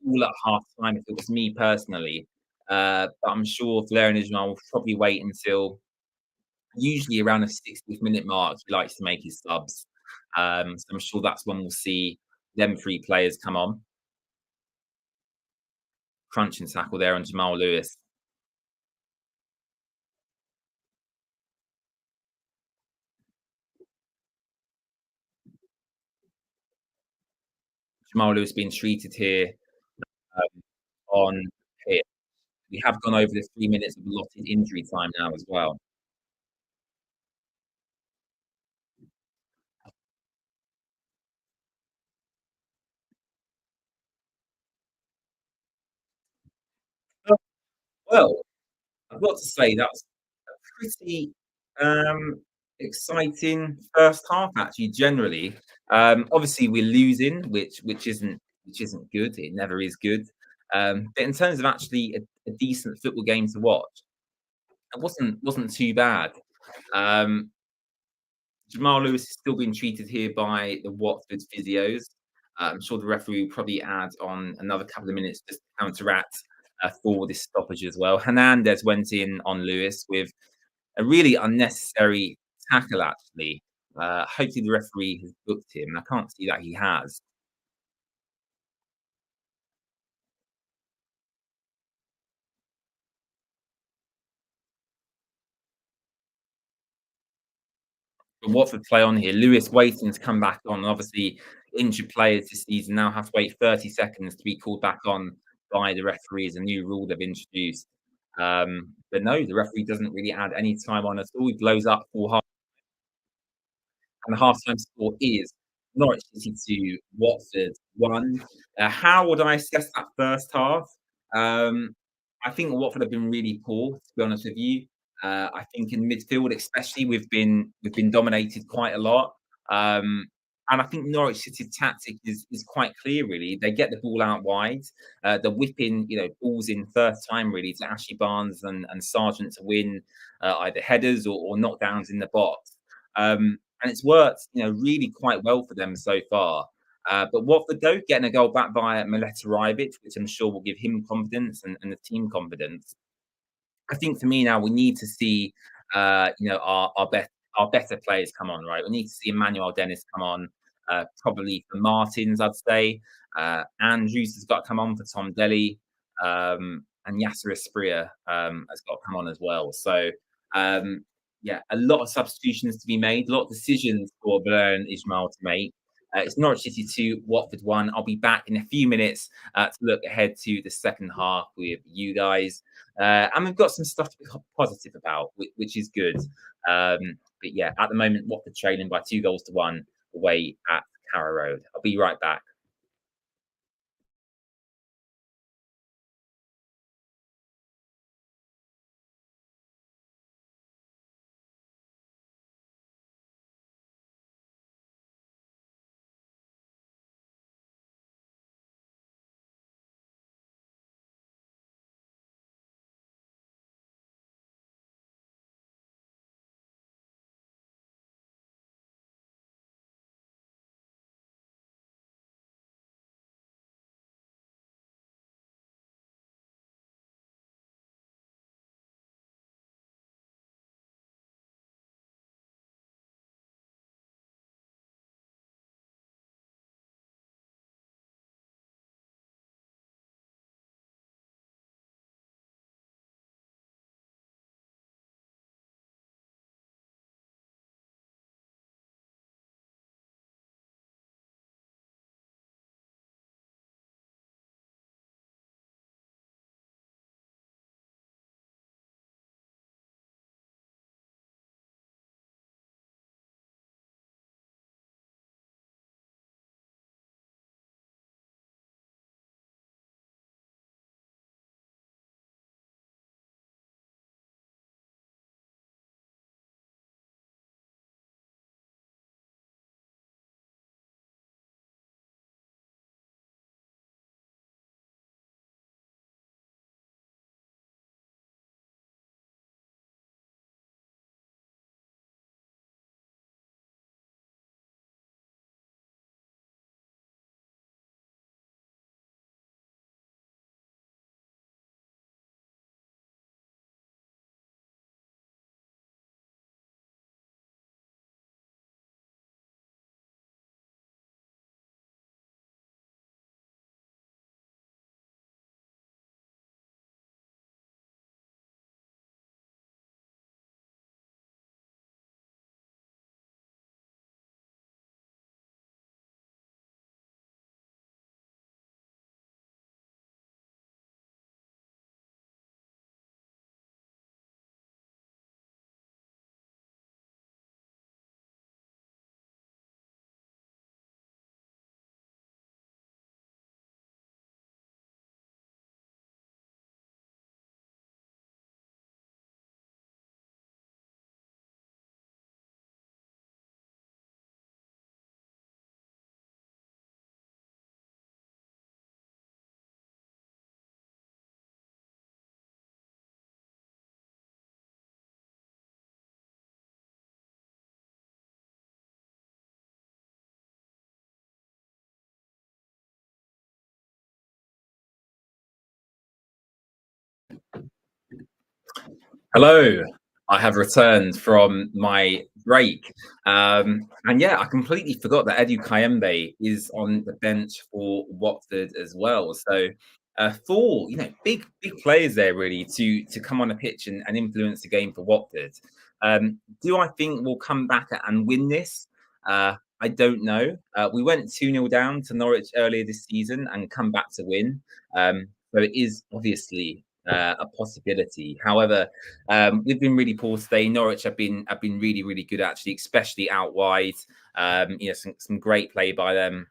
all at half time if it was me personally. But I'm sure Flair and Ismail will probably wait until usually around the 60th minute mark. He likes to make his subs. So I'm sure that's when we'll see them three players come on. Crunch and tackle there on Jamal Lewis. Jamal Lewis being treated here on hit. We have gone over the 3 minutes of allotted injury time now as well. Well, I've got to say that's a pretty, um, exciting first half actually generally. Obviously we're losing, which isn't good. It never is good. But in terms of actually a decent football game to watch, it wasn't too bad. Um, Jamal Lewis is still being treated here by the Watford physios. I'm sure the referee will probably add on another couple of minutes just to counteract for this stoppage as well. Hernandez went in on Lewis with a really unnecessary tackle, actually. Hopefully, the referee has booked him. I can't see that he has. But Watford play on here. Lewis waiting to come back on. Obviously, injured players this season now have to wait 30 seconds to be called back on by the referees, a new rule they've introduced. But no, the referee doesn't really add any time on at all. He blows up full half, and the half-time score is Norwich City 2, Watford 1. How would I assess that first half? Um, I think Watford have been really poor, to be honest with you. I think in midfield, especially, we've been dominated quite a lot. Um, and I think Norwich City's tactic is quite clear, really. They get the ball out wide. They're whipping, balls in first time, really, to Ashley Barnes and Sargent to win either headers or knockdowns in the box. And it's worked, really quite well for them so far. But Watford, though, getting a goal back by Mileta Ribic, which I'm sure will give him confidence and the team confidence. I think for me now, we need to see, our better players come on, right? We need to see Emmanuel Dennis come on, probably for Martins, I'd say. Andrews has got to come on for Tom Delly, and Yasser Espria has got to come on as well. So, yeah, a lot of substitutions to be made, a lot of decisions for Blair and Ismail to make. It's Norwich City 2, Watford 1. I'll be back in a few minutes to look ahead to the second half with you guys. And we've got some stuff to be positive about, which is good. But yeah, at the moment, Watford trailing by 2 goals to 1 away at Carrow Road. I'll be right back. Hello. I have returned from my break. And yeah, I completely forgot that Edu Kayembe is on the bench for Watford as well. So four, big players there really to come on a pitch and influence the game for Watford. Do I think we'll come back and win this? I don't know. We went 2-0 down to Norwich earlier this season and come back to win. So it is obviously a possibility. However, we've been really poor today. Norwich have been really good actually, especially out wide. Some great play by them.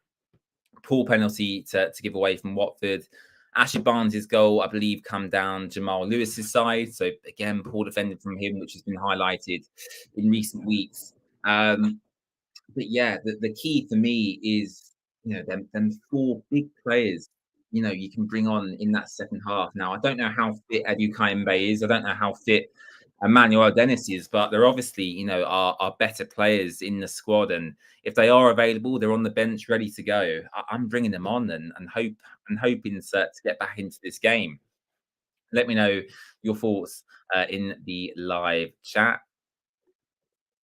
Poor penalty to give away from Watford. Ashley Barnes' goal, I believe, come down Jamal Lewis's side. So again, poor defending from him, which has been highlighted in recent weeks. But yeah, the key for me is them four big players. You can bring on in that second half. Now I don't know how fit Edu Kayembe is. I don't know how fit Emmanuel Dennis is, but they're obviously are better players in the squad. And if they are available, they're on the bench ready to go. I'm bringing them on and hoping to get back into this game. Let me know your thoughts in the live chat.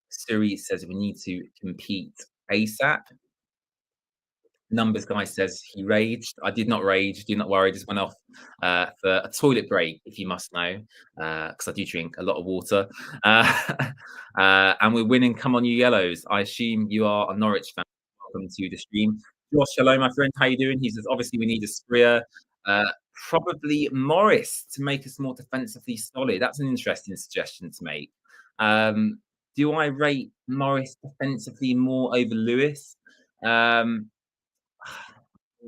Siri says we need to compete ASAP. Numbers guy says he raged. I did not rage. Do not worry. Just went off for a toilet break, if you must know, because I do drink a lot of water. And we're winning. Come on, you yellows. I assume you are a Norwich fan. Welcome to the stream. Josh, hello, my friend. How you doing? He says obviously we need a Spria. Probably Morris to make us more defensively solid. That's an interesting suggestion to make. Do I rate Morris defensively more over Lewis?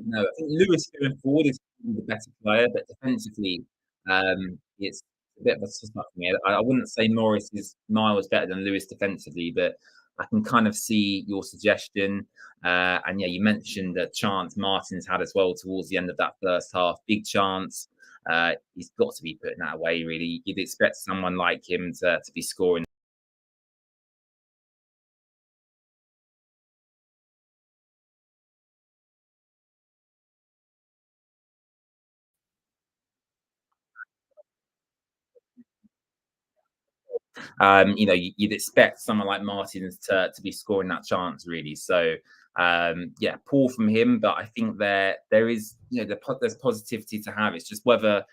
No, I think Lewis going forward is the better player, but defensively, it's a bit of a toss up for me. I wouldn't say Morris is miles better than Lewis defensively, but I can kind of see your suggestion. And yeah, you mentioned that chance Martin's had as well towards the end of that first half. Big chance. He's got to be putting that away, really. You'd expect someone like him to be scoring. You'd expect someone like Martins to be scoring that chance really. So yeah, poor from him, but I think there is there's positivity to have. It's just whether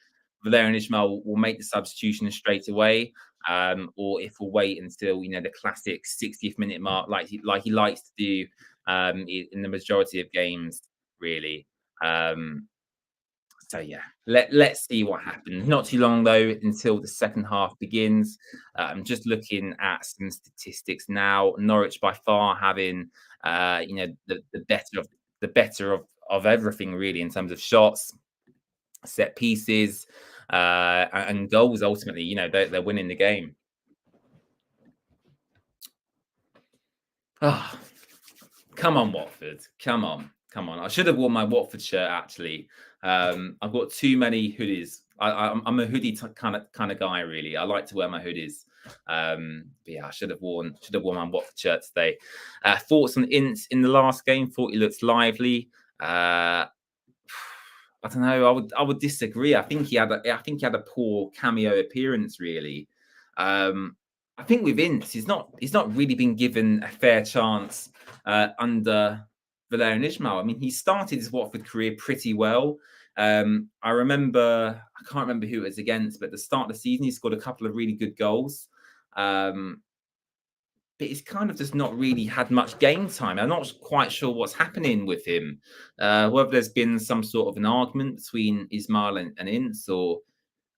Valerian Ismail will make the substitution straight away, or if we'll wait until the classic 60th minute mark, like he likes to do in the majority of games, really. So yeah, let's see what happens. Not too long though until the second half begins. I'm just looking at some statistics now. Norwich by far having the better of everything really in terms of shots, set pieces, and goals. Ultimately, they're winning the game. Oh, come on, Watford. Come on. Come on. I should have worn my Watford shirt actually. I've got too many hoodies. I'm a hoodie kind of guy, really. I like to wear my hoodies. But yeah, I should have worn my Watford shirt today. Thoughts on Ince in the last game? Thought he looked lively. I don't know. I would disagree. I think he had a poor cameo appearance, really. I think with Ince, he's not really been given a fair chance under Valerian Ismail. I mean, he started his Watford career pretty well. I can't remember who it was against, but at the start of the season, he scored a couple of really good goals. Um, but he's kind of just not really had much game time. I'm not quite sure what's happening with him. Whether there's been some sort of an argument between Ismail and Ince, or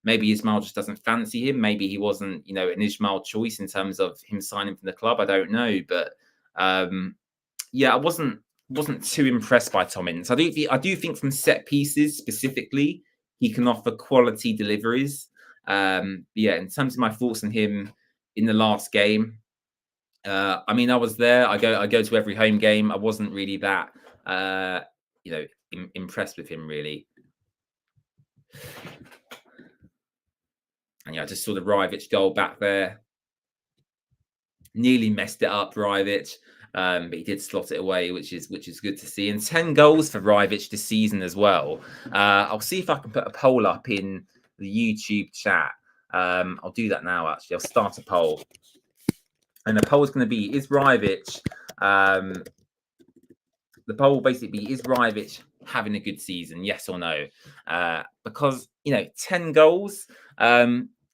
maybe Ismail just doesn't fancy him. Maybe he wasn't, an Ismail choice in terms of him signing from the club. I don't know, but yeah, I wasn't too impressed by Tom Ince. I do think from set pieces specifically, he can offer quality deliveries. Yeah, in terms of my thoughts on him in the last game, I mean, I was there. I go to every home game. I wasn't really that impressed with him really. And yeah, I just saw the Rivich goal back there. Nearly messed it up, Rivich. But he did slot it away, which is good to see. And 10 goals for Rivich this season as well. I'll see if I can put a poll up in the YouTube chat. I'll do that now. Actually, I'll start a poll, and the poll is going to be: Is Rivich? Um, the poll will basically be: Is Rivich having a good season? Yes or no? Because 10 goals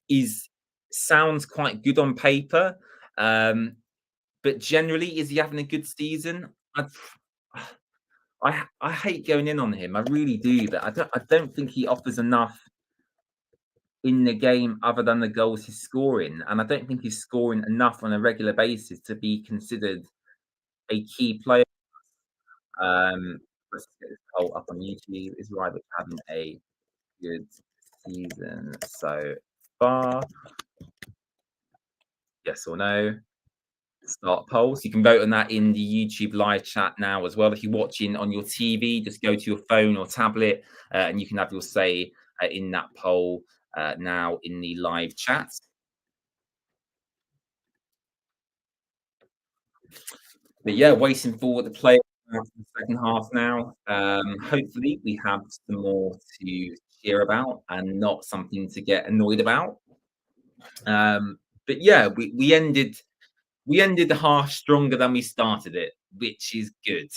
is sounds quite good on paper, but generally, is he having a good season? I hate going in on him. I really do, but I don't think he offers enough in the game other than the goals he's scoring, and I don't think he's scoring enough on a regular basis to be considered a key player. Let's get this poll up on YouTube. Is Ryder having a good season so far? Yes or no? Start poll. So you can vote on that in the YouTube live chat now as well. If you're watching on your TV, just go to your phone or tablet, and you can have your say in that poll now in the live chat. But yeah, waiting for the play for the second half now. Hopefully, we have some more to cheer about and not something to get annoyed about. But yeah, we ended the half stronger than we started it, which is good.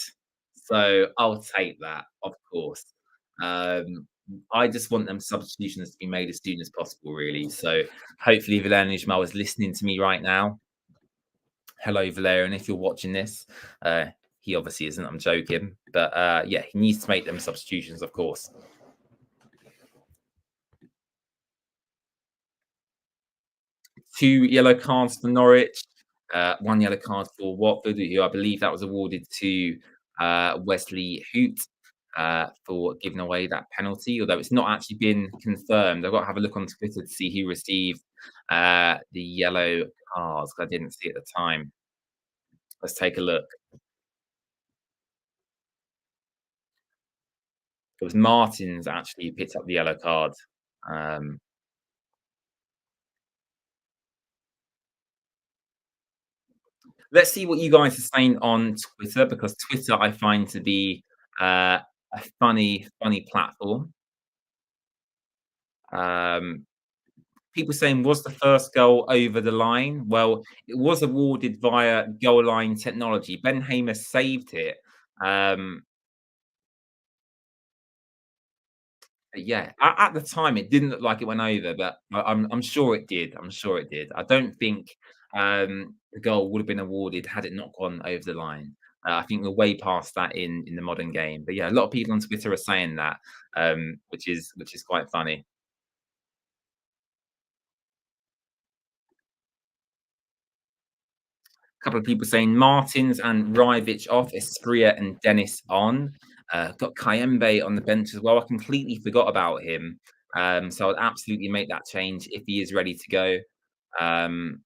So I'll take that, of course. Um, I just want them substitutions to be made as soon as possible, really. So hopefully, Valerian Ismail is listening to me right now. Hello, Valerian, if you're watching this. He obviously isn't, I'm joking. But yeah, he needs to make them substitutions, of course. 2 yellow cards for Norwich, 1 yellow card for Watford, who I believe that was awarded to Wesley Hoot for giving away that penalty, although it's not actually been confirmed. I've got to have a look on Twitter to see who received the yellow cards. I didn't see at the time. Let's take a look. It was Martins actually who picked up the yellow card. Um, let's see what you guys are saying on Twitter, because Twitter I find to be a funny platform. Um, People saying, was the first goal over the line? Well, it was awarded via goal line technology. Ben Hamer saved it. Um, but yeah, at the time, it didn't look like it went over, but I'm sure it did. I'm sure it did. I don't think the goal would have been awarded had it not gone over the line. I think we're way past that in the modern game. But yeah, a lot of people on Twitter are saying that, which is quite funny. Couple of people saying Martins and Rivich off, Espria and Dennis on. Got Kayembe on the bench as well. I completely forgot about him. So I'd absolutely make that change if he is ready to go. Um,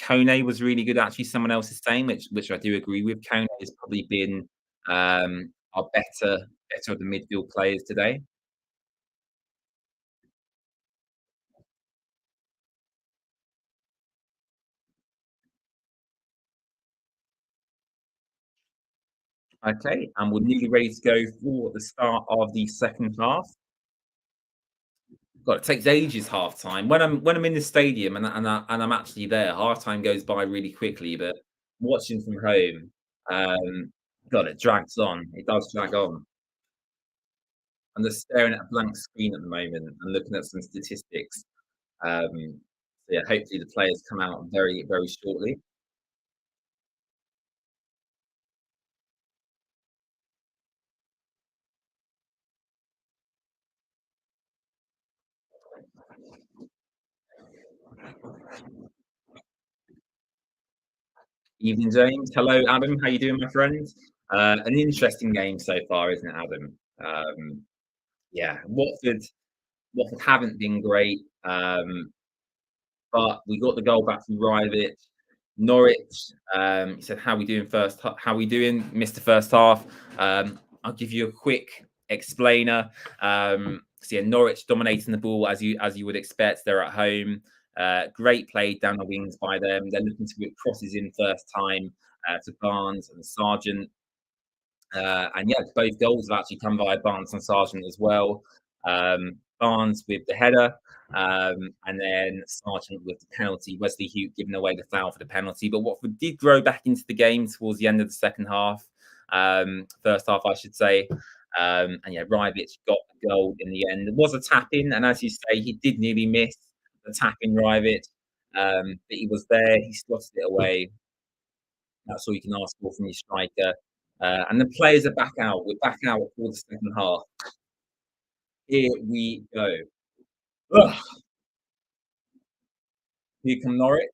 Kone was really good, actually. Someone else is saying, which I do agree with. Kone has probably been our better of the midfield players today. Okay, and we're nearly ready to go for the start of the second half. God, it takes ages half time. When I'm in the stadium and I'm actually there, half time goes by really quickly. But watching from home, God, it drags on. It does drag on. I'm just staring at a blank screen at the moment and looking at some statistics. So yeah, hopefully the players come out very, very shortly. Evening, James. Hello, Adam. How you doing, my friend? An interesting game so far, isn't it, Adam? Yeah, Watford haven't been great. But we got the goal back from Rivich. Norwich, he said, "How we doing How we doing, Mister First Half?" I'll give you a quick explainer. So yeah, Norwich dominating the ball as you would expect. They're at home. Great play down the wings by them. They're looking to put crosses in first time to Barnes and Sargent. And yeah, both goals have actually come via Barnes and Sargent as well. Barnes with the header, and then Sargent with the penalty. Wesley Hugh giving away the foul for the penalty, but Watford did grow back into the game towards the end of the second half, first half, I should say. And yeah, Rybic got the goal in the end. It was a tap in, and as you say, he did nearly miss the tap in Rybic, but he was there. He slotted it away. That's all you can ask for from your striker. And the players are back out. We're back out for the second half. Here we go. Ugh, here come Norwich.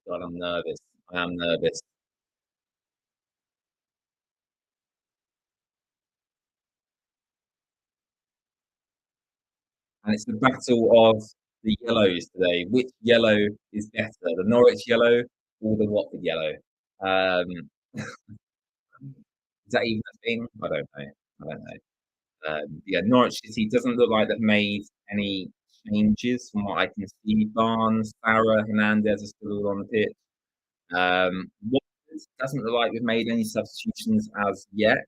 God, I'm nervous. I am nervous. And it's the battle of the yellows today. Which yellow is better, the Norwich yellow or the Watford yellow? Um, is that even a thing? I don't know. I don't know. Yeah, Norwich City doesn't look like they've made any changes from what I can see. Barnes, Farah, Hernandez are still all on the pitch. Watford doesn't look like we've made any substitutions as yet.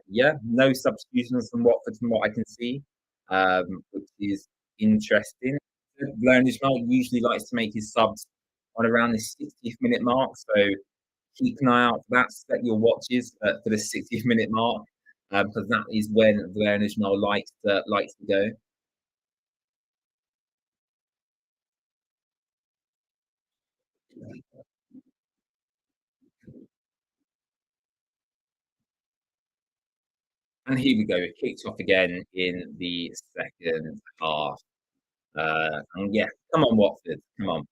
Yeah, no substitutions from Watford from what I can see, which is interesting. Learned usually likes to make his subs on around the 60th minute mark, so keep an eye out for that. Set your watches for the 60th minute mark, because that is when Learned likes to go. And here we go. It kicked off again in the second half. And yeah, come on, Watford. Come on.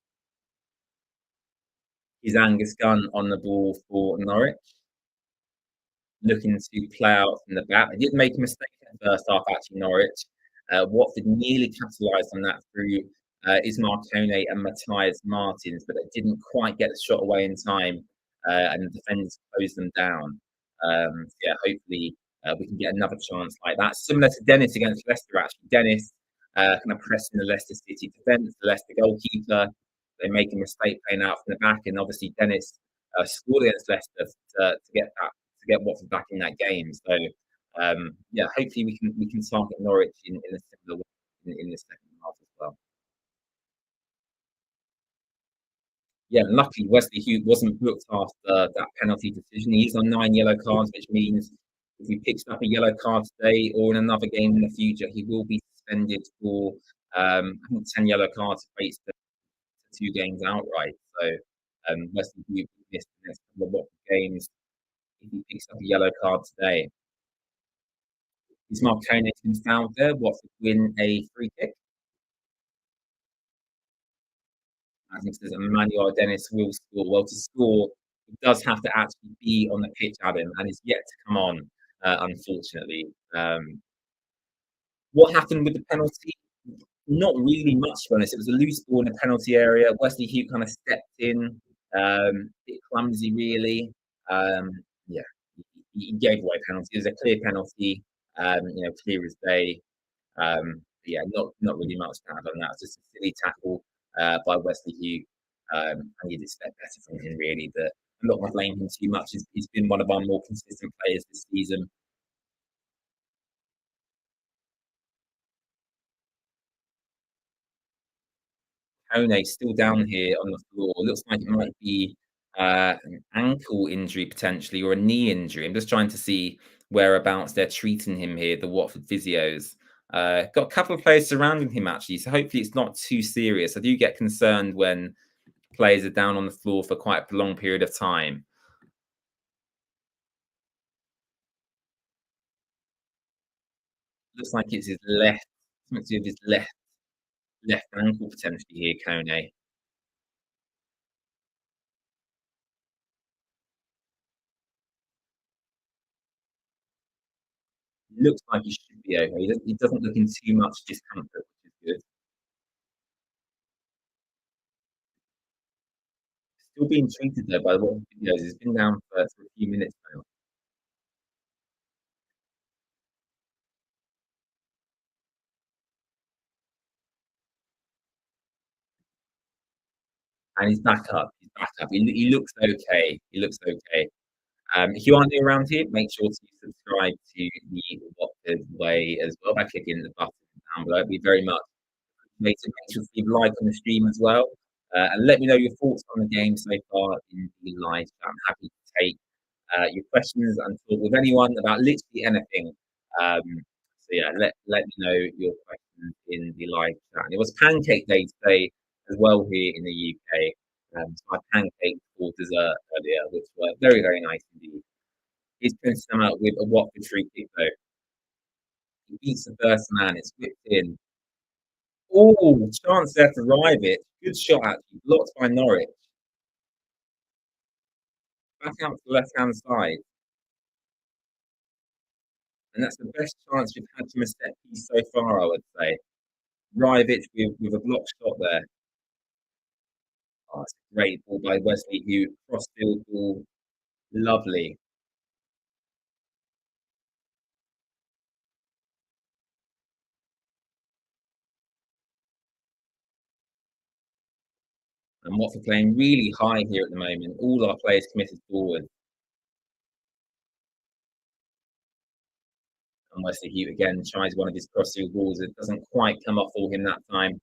Is Angus Gunn on the ball for Norwich? Looking to play out from the back. They did make a mistake in the first half, actually, Norwich. Watford nearly capitalised on that through Ismail Kone and Matthias Martins, but they didn't quite get the shot away in time, and the defenders closed them down. So yeah, hopefully we can get another chance like that. Similar to Dennis against Leicester, actually. Dennis kind of pressing the Leicester City defence, the Leicester goalkeeper. They make a mistake playing out from the back, and obviously Dennis scored against Leicester to get that to get Watford back in that game. So yeah, hopefully we can target Norwich in a similar way in the second half as well. Yeah, luckily Wesley Hughes wasn't booked after that penalty decision. He's on 9 yellow cards, which means if he picks up a yellow card today or in another game in the future, he will be suspended for I think 10 yellow cards equates to 2 games outright. So Wesley Hughes missed the next couple of Watford games if he picks up a yellow card today. Is Marconi been fouled there? Watford win a free kick. I think says Emmanuel Dennis will score. Well, to score, he does have to actually be on the pitch, Adam, and is yet to come on, unfortunately. What happened with the penalty? Not really much, to be honest. It was a loose ball in the penalty area. Wesley Hugh kind of stepped in, a bit clumsy, really. Yeah, he gave away a penalty. It was a clear penalty, clear as day. Yeah, not really much to add on that. Just a silly tackle by Wesley Hugh, and you'd expect better from him, really. But I'm not going to blame him too much. He's been one of our more consistent players this season. Kone still down here on the floor. Looks like it might be an ankle injury potentially or a knee injury. I'm just trying to see whereabouts they're treating him here, the Watford physios. Got a couple of players surrounding him actually, so hopefully it's not too serious. I do get concerned when players are down on the floor for quite a long period of time. Looks like it's his left, something to do with his left ankle potentially here, Kone. Looks like he should be okay. He doesn't look in too much discomfort, which is good. Still being treated though by the way videos. He's been down for a few minutes now, and he's back up. He's back up. He looks okay. He looks okay. If you are new around here, make sure to subscribe to the Watford Way as well by clicking the button down below. It'd be very much appreciated. Make sure to leave a like on the stream as well. And let me know your thoughts on the game so far in the live chat. I'm happy to take your questions and talk with anyone about literally anything. Um, so yeah, let me know your questions in the live chat. And it was Pancake Day today as well here in the UK. So I pancaked for dessert earlier, which were very, very nice indeed. He's finished them out with a Watford free kick though. He beats the first man, it's whipped in. Oh, chance there to drive it. Good shot actually, blocked by Norwich. Back out to the left hand side. And that's the best chance we've had from a set piece so far, I would say. Rivich with a block shot there. Oh, it's a great ball by Wesley, who crossed field ball. Lovely. And Watford playing really high here at the moment. All our players committed forward. And Wesley Hugh again tries one of his cross field balls. It doesn't quite come off for him that time.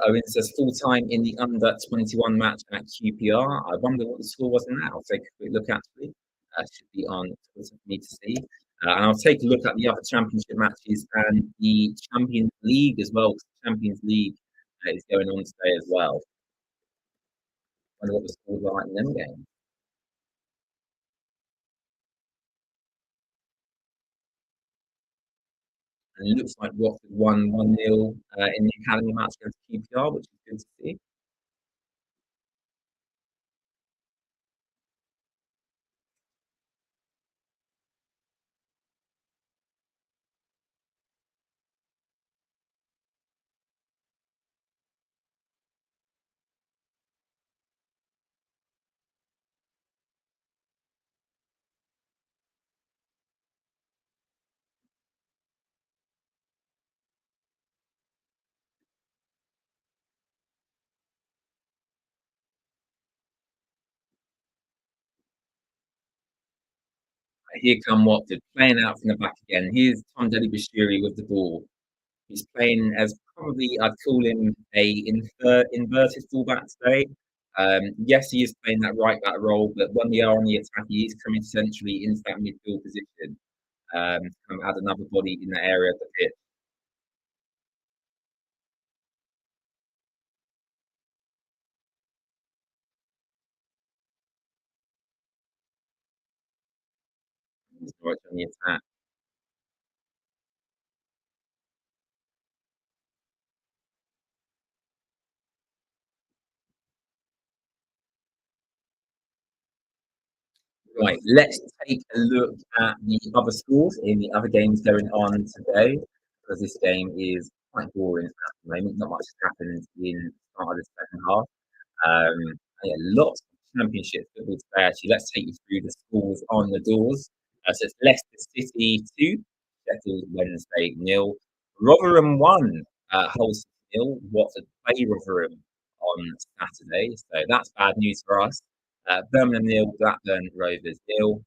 Owen says full time in the under 21 match at QPR. I wonder what the score was in that. I'll take a quick look actually. Should be on Twitter for me to see. And I'll take a look at the other championship matches and the Champions League as well. The Champions League is going on today as well. I wonder what the scores are in them games. And it looks like Watford won 1-0 in the academy match against QPR, which is good to see. Here come Watford playing out from the back again. Here's Tom Bashiri with the ball. He's playing as probably I'd call him a inverted fullback today. Yes, he is playing that right back role, but when we are on the attack, he is coming centrally into that midfield position. To kind of add another body in that area of the pitch. He's right on the attack. Right, let's take a look at the other scores in the other games going on today, because this game is quite boring at the moment. Not much has happened in the start of the second half. Yeah, lots of championship football today. Actually, let's take you through the scores on the doors. So it's Leicester City 2, Sheffield Wednesday 0, Rotherham 1, Hull City 0. Watford play Rotherham on Saturday, so that's bad news for us. Birmingham 0, Blackburn Rovers 0,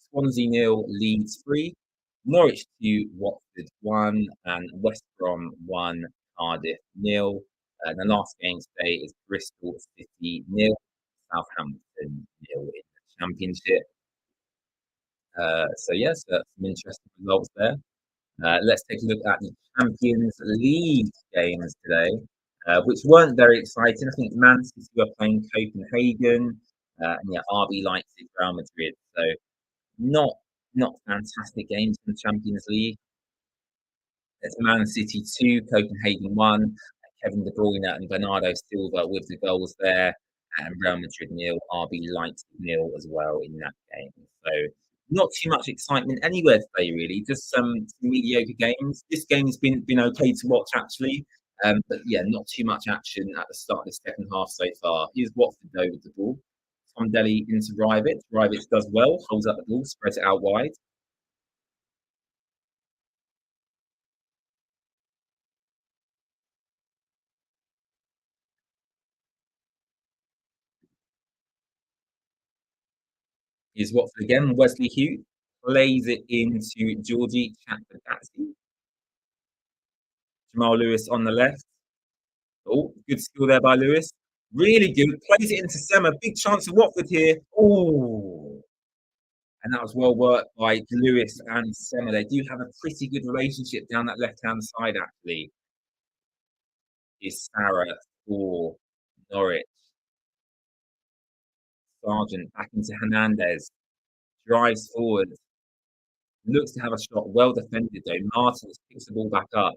Swansea 0, Leeds 3, Norwich 2, Watford 1, and West Brom 1, Cardiff 0. The last game today is Bristol City 0, Southampton 0 in the Championship. So yes, some interesting results there. Let's take a look at the Champions League games today, which weren't very exciting. I think Man City were playing Copenhagen, and yeah, RB Leipzig, Real Madrid. So not not fantastic games in the Champions League. It's Man City 2, Copenhagen 1. Kevin De Bruyne and Bernardo Silva with the goals there, and Real Madrid 0, RB Leipzig 0 as well in that game. So not too much excitement anywhere today, really. Just some mediocre games. This game's been okay to watch actually, but yeah, not too much action at the start of the second half so far. Here's Watford though with the ball. Tom Delhi into Rivich. Rivich does well, holds up the ball, spreads it out wide. Is Watford again. Wesley Hughes plays it into Georgie Chatford. Jamal Lewis on the left. Oh, good skill there by Lewis. Really good. Plays it into Sema. Big chance of Watford here. Oh, and that was well worked by Lewis and Sema. They do have a pretty good relationship down that left-hand side, actually. Is Sarah for Norwich. Sargent back into Hernandez. Drives forward. Looks to have a shot. Well defended, though. Martins picks the ball back up.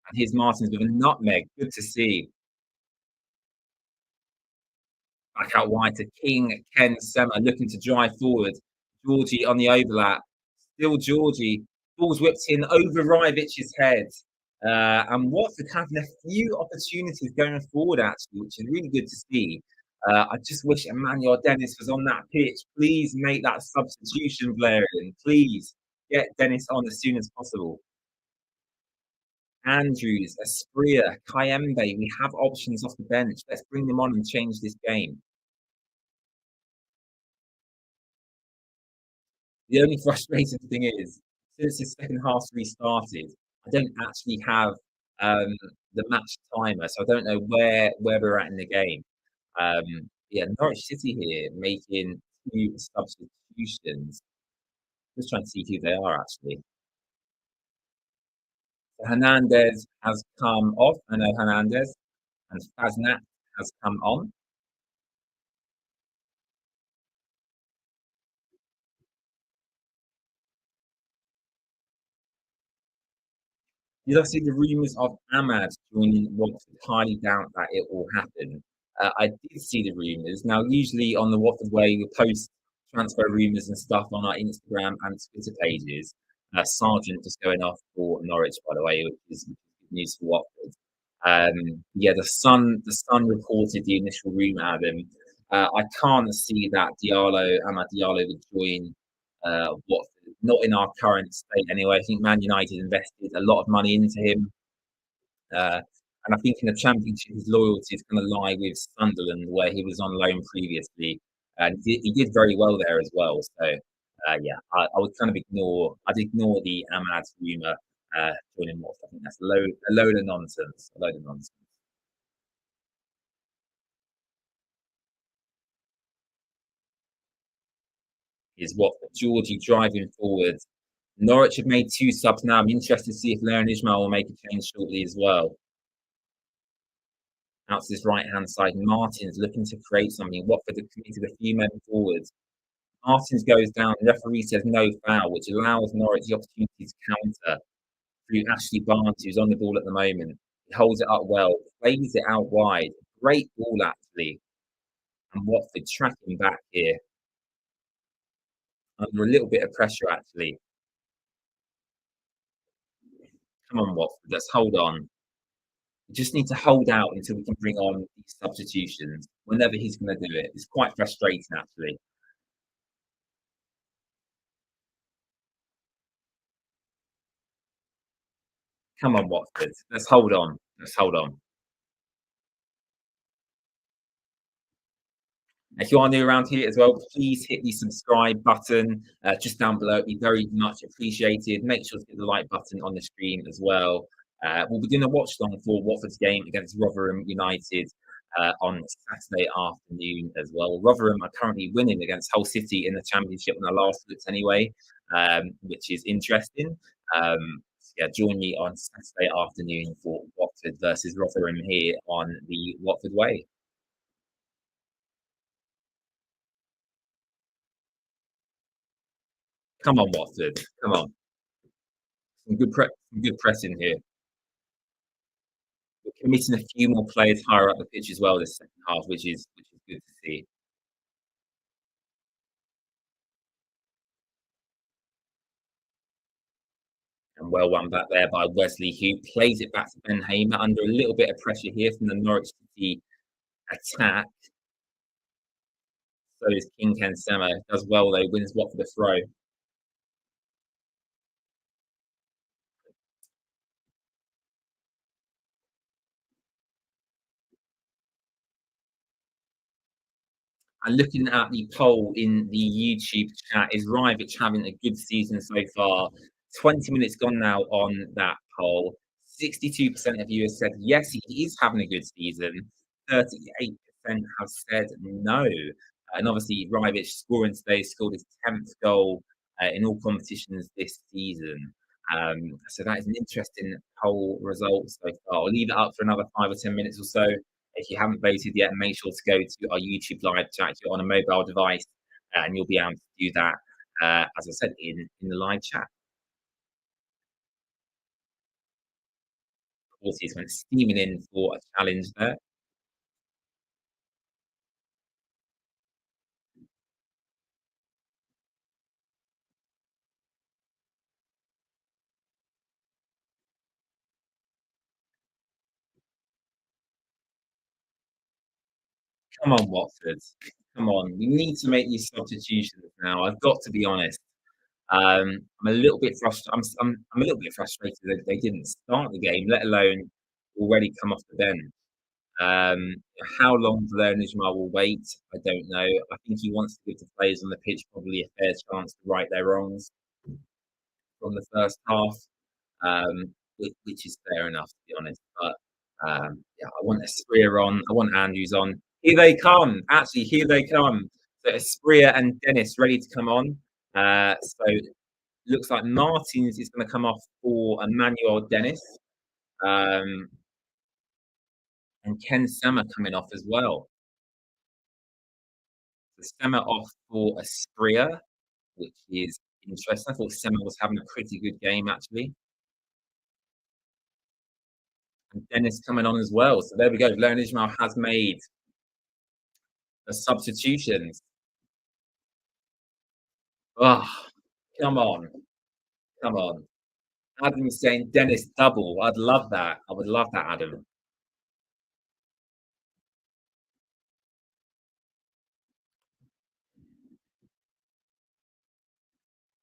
And here's Martins with a nutmeg. Good to see. Back out wide to King, Ken Sema looking to drive forward. Georgie on the overlap. Still Georgie. Ball's whipped in over Rivic's head. And Watford having a few opportunities going forward, actually, which is really good to see. I just wish Emmanuel Dennis was on that pitch. Please make that substitution, Valerian. Please get Dennis on as soon as possible. Andrews, Espria, Kayembe. We have options off the bench. Let's bring them on and change this game. The only frustrating thing is, since the second half's restarted, I don't actually have um, the match timer, so I don't know where we're at in the game. Yeah, Norwich City here making two substitutions. Just trying to see who they are actually. So Hernandez has come off. I know Hernandez, and Faznat has come on. Did I see the rumours of Ahmad joining Watford? Highly doubt that it will happen. I did see the rumours. Now, usually on the Watford Way, we post transfer rumours and stuff on our Instagram and Twitter pages. Sargent just going off for Norwich, by the way, which is good news for Watford. Yeah, the Sun reported the initial rumour, Adam. I can't see that Ahmad Diallo would join Watford. Not in our current state anyway. I think Man United invested a lot of money into him. Uh, and I think in the Championship, his loyalty is going to lie with Sunderland, where he was on loan previously. And he did very well there as well. So, yeah, I would kind of I'd ignore the Ahmad rumour joining Watford. I think that's a load of nonsense. A load of nonsense. Is Watford. Georgie driving forward. Norwich have made two subs now. I'm interested to see if Leon Ismail will make a change shortly as well. Out to this right-hand side, Martins looking to create something. Watford have committed a few men forward. Martins goes down. The referee says no foul, which allows Norwich the opportunity to counter through Ashley Barnes, who's on the ball at the moment. He holds it up well, plays it out wide. Great ball, actually. And Watford tracking back here under a little bit of pressure, actually. Come on, Watford. Let's hold on. We just need to hold out until we can bring on these substitutions whenever he's going to do it. It's quite frustrating, actually. Come on, Watford. Let's hold on. Let's hold on. If you are new around here as well, please hit the subscribe button just down below. It'd be very much appreciated. Make sure to hit the like button on the screen as well. We'll be doing a watch long for Watford's game against Rotherham United on Saturday afternoon as well. Rotherham are currently winning against Hull City in the Championship on the last looks anyway, which is interesting. So yeah, join me on Saturday afternoon for Watford versus Rotherham here on the Watford Way. Come on, Watford. Come on. Some good pressing here. We're committing a few more players higher up the pitch as well this second half, which is good to see. And well won back there by Wesley, who plays it back to Ben Hamer under a little bit of pressure here from the Norwich City attack. So is King Ken Sema. Does well though, wins Watford a throw. And looking at the poll in the YouTube chat, is Rivich having a good season so far? 20 minutes gone now on that poll. 62% of you have said yes, he is having a good season. 38% have said no. And obviously, Rivich scoring today scored his 10th goal in all competitions this season. So that is an interesting poll result so far. I'll leave it up for another 5 or 10 minutes or so. If you haven't voted yet, make sure to go to our YouTube live chat. You're on a mobile device, and you'll be able to do that, as I said, in the live chat. Horses went steaming in for a challenge there. Come on, Watford. Come on. We need to make these substitutions now. I've got to be honest. I'm a little bit frustrated. I'm a little bit frustrated that they didn't start the game, let alone already come off the bench. Um, how long Valerian Ismail will wait, I don't know. I think he wants to give the players on the pitch probably a fair chance to right their wrongs from the first half, which is fair enough, to be honest. But yeah, I want Espria on. I want Andrews on. Here they come. Actually, here they come. So Espria and Dennis ready to come on. So looks like Martins is going to come off for Emmanuel Dennis. Um, and Ken Sema coming off as well. So Sema off for Espria, which is interesting. I thought Sema was having a pretty good game, actually. And Dennis coming on as well. So there we go. Learn Ismail has made the substitutions. Oh, come on. Come on. Adam saying Dennis double. I'd love that. I would love that, Adam.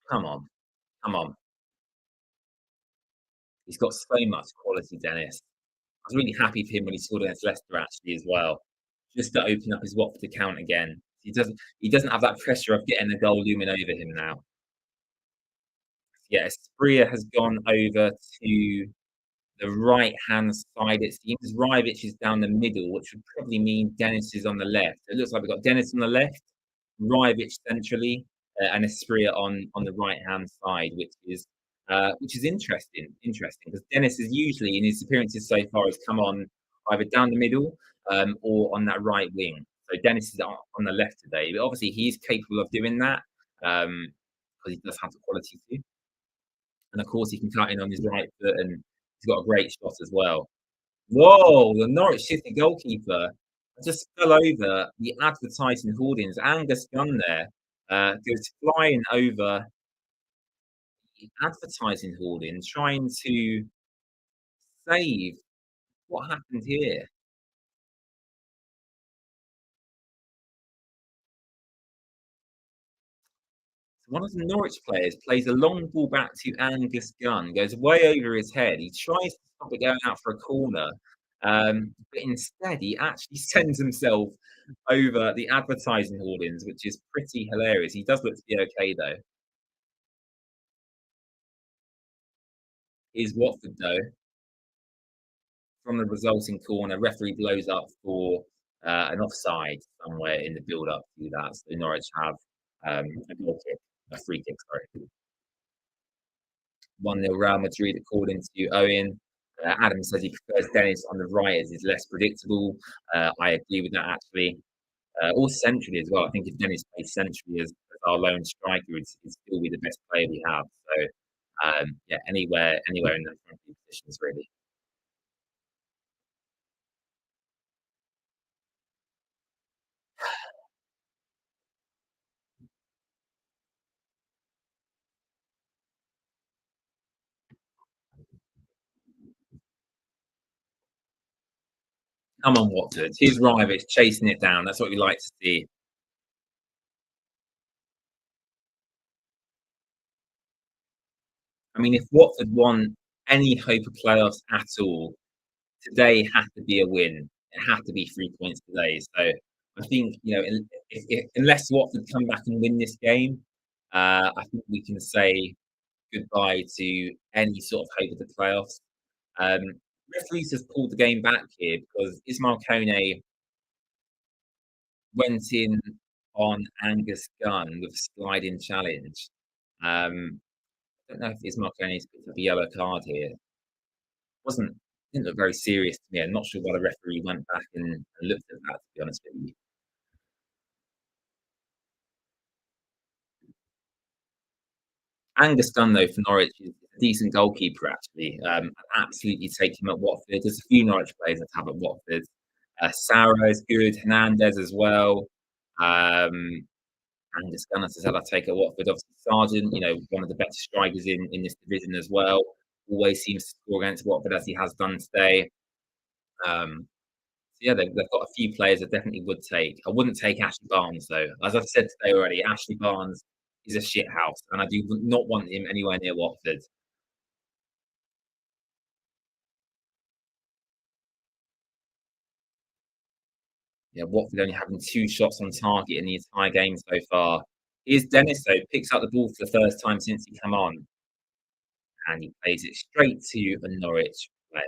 Come on. Come on. He's got so much quality, Dennis. I was really happy for him when he scored against Leicester actually as well, just to open up his Watford account again. He doesn't have that pressure of getting a goal looming over him now. Yeah, Spria has gone over to the right-hand side. It seems Rivich is down the middle, which would probably mean Dennis is on the left. It looks like we've got Dennis on the left, Rivich centrally, and Espria on the right-hand side, which is interesting. Interesting because Dennis is usually in his appearances so far has come on either down the middle or on that right wing. So Dennis is on the left today, but obviously he's capable of doing that because he does have the quality to. And of course, he can cut in on his right foot, and he's got a great shot as well. Whoa, the Norwich City goalkeeper just fell over the advertising hoardings. Angus Gunn there goes flying over the advertising hoarding, trying to save. What happened here? One of the Norwich players plays a long ball back to Angus Gunn, goes way over his head. He tries to stop it going out for a corner, but instead he actually sends himself over the advertising hoardings, which is pretty hilarious. He does look to be okay though. Is Watford though from the resulting corner? Referee blows up for an offside somewhere in the build-up to that. So Norwich have a goal kick, a free kick. Sorry. 1-0 Real Madrid, according to Owen. Adam says he prefers Dennis on the right as he's less predictable. I agree with that actually. Or centrally as well. I think if Dennis plays centrally as our lone striker, he'd still be the best player we have. So yeah, anywhere in the front positions really. Come on, Watford. Here's Rivich chasing it down. That's what we like to see. I mean, if Watford want any hope of playoffs at all, today had to be a win. It had to be 3 points today. So I think, unless Watford come back and win this game, I think we can say goodbye to any sort of hope of the playoffs. Um, Referees has pulled the game back here because Ismail Kone went in on Angus Gunn with a sliding challenge. I don't know if Ismail Kone's picked up a yellow card here. Wasn't Didn't look very serious to me. I'm not sure why the referee went back and looked at that, to be honest with you. Angus Gunn, though, for Norwich is a decent goalkeeper, actually. I'd absolutely take him at Watford. There's a few Norwich players that have at Watford. Sarah is good, Hernandez as well. Um, Angus Gunn, as I said, I take at Watford. Obviously, Sargent, one of the better strikers in this division as well. Always seems to score against Watford as he has done today. Um, so yeah, they've got a few players I definitely would take. I wouldn't take Ashley Barnes though. As I've said today already, Ashley Barnes is a shit house, and I do not want him anywhere near Watford. Yeah, Watford only having 2 shots on target in the entire game so far. Here's Dennis though, picks up the ball for the first time since he come on, and he plays it straight to a Norwich player.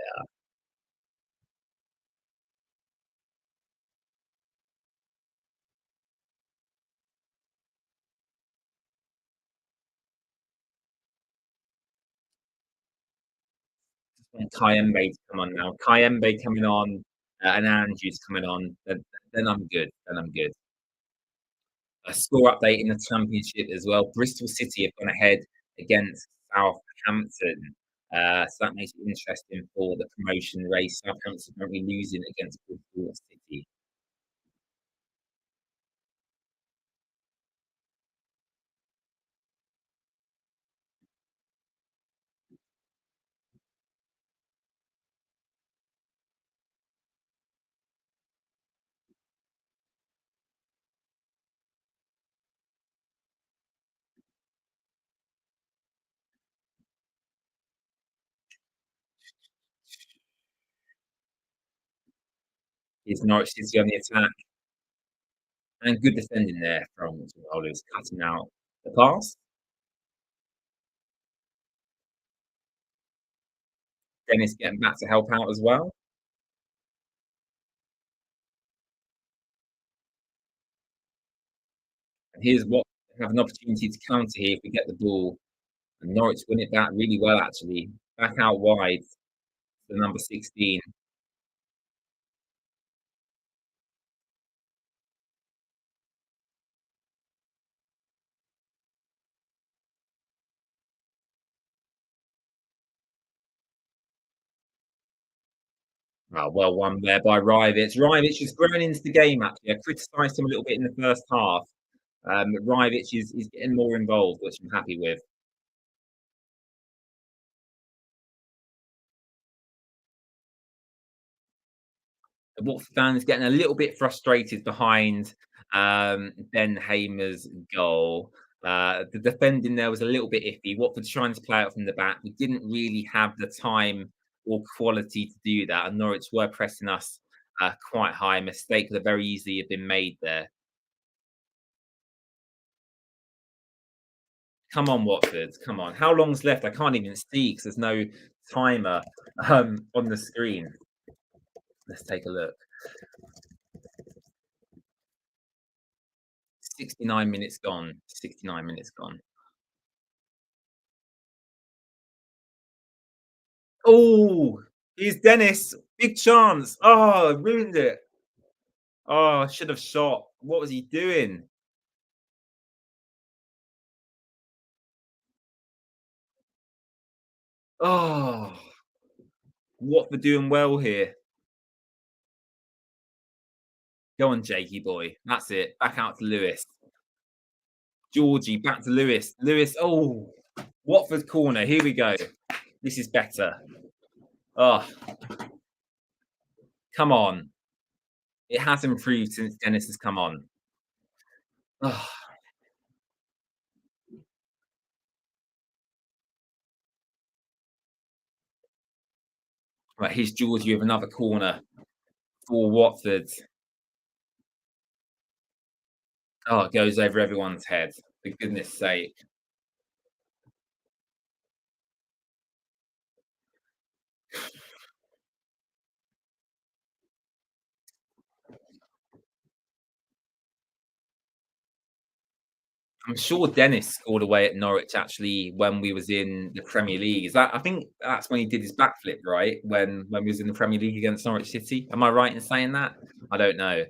And Kayembe to come on now. Kayembe coming on, and Andrews coming on. Then I'm good. Then I'm good. A score update in the Championship as well. Bristol City have gone ahead against Southampton. So that makes it interesting for the promotion race. Southampton currently losing against Bristol City. Is Norwich City on the attack? And good defending there from Oliver's cutting out the pass. Dennis getting back to help out as well. And here's what have an opportunity to counter here if we get the ball. And Norwich win it back really well, actually. Back out wide to number 16. Oh, well won there by Rivich. Rivich has grown into the game, actually. I criticised him a little bit in the first half. Rivich is getting more involved, which I'm happy with. The Watford fans getting a little bit frustrated behind Ben Hamer's goal. The defending there was a little bit iffy. Watford trying to play out from the back. We didn't really have the time or quality to do that, and Norwich were pressing us quite high. A mistake could have very easily have been made there. Come on, Watford. Come on. How long's left? I can't even see because there's no timer on the screen. Let's take a look. 69 minutes gone. 69 minutes gone. Oh, he's Dennis. Big chance. Oh, ruined it. Oh, should have shot. What was he doing? Oh, Watford doing well here. Go on, Jakey boy. That's it. Back out to Lewis. Georgie, back to Lewis. Lewis. Oh, Watford corner. Here we go. This is better. Oh, come on. It has improved since Dennis has come on. Oh, right, here's Georgie with another corner for Watford. Oh, it goes over everyone's head. For goodness sake. I'm sure Dennis scored away at Norwich actually when we was in the Premier League. Is that I think that's when he did his backflip, right? When we was in the Premier League against Norwich City. Am I right in saying that? I don't know.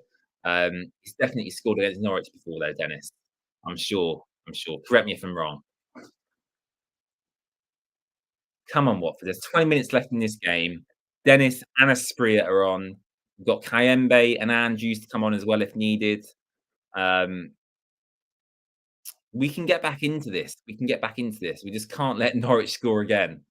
He's definitely scored against Norwich before though, Dennis. I'm sure. I'm sure. Correct me if I'm wrong. Come on, Watford. There's 20 minutes left in this game. Dennis and Asprilla are on. We've got Kayembe and Andrews to come on as well if needed. Um, we can get back into this. We can get back into this. We just can't let Norwich score again.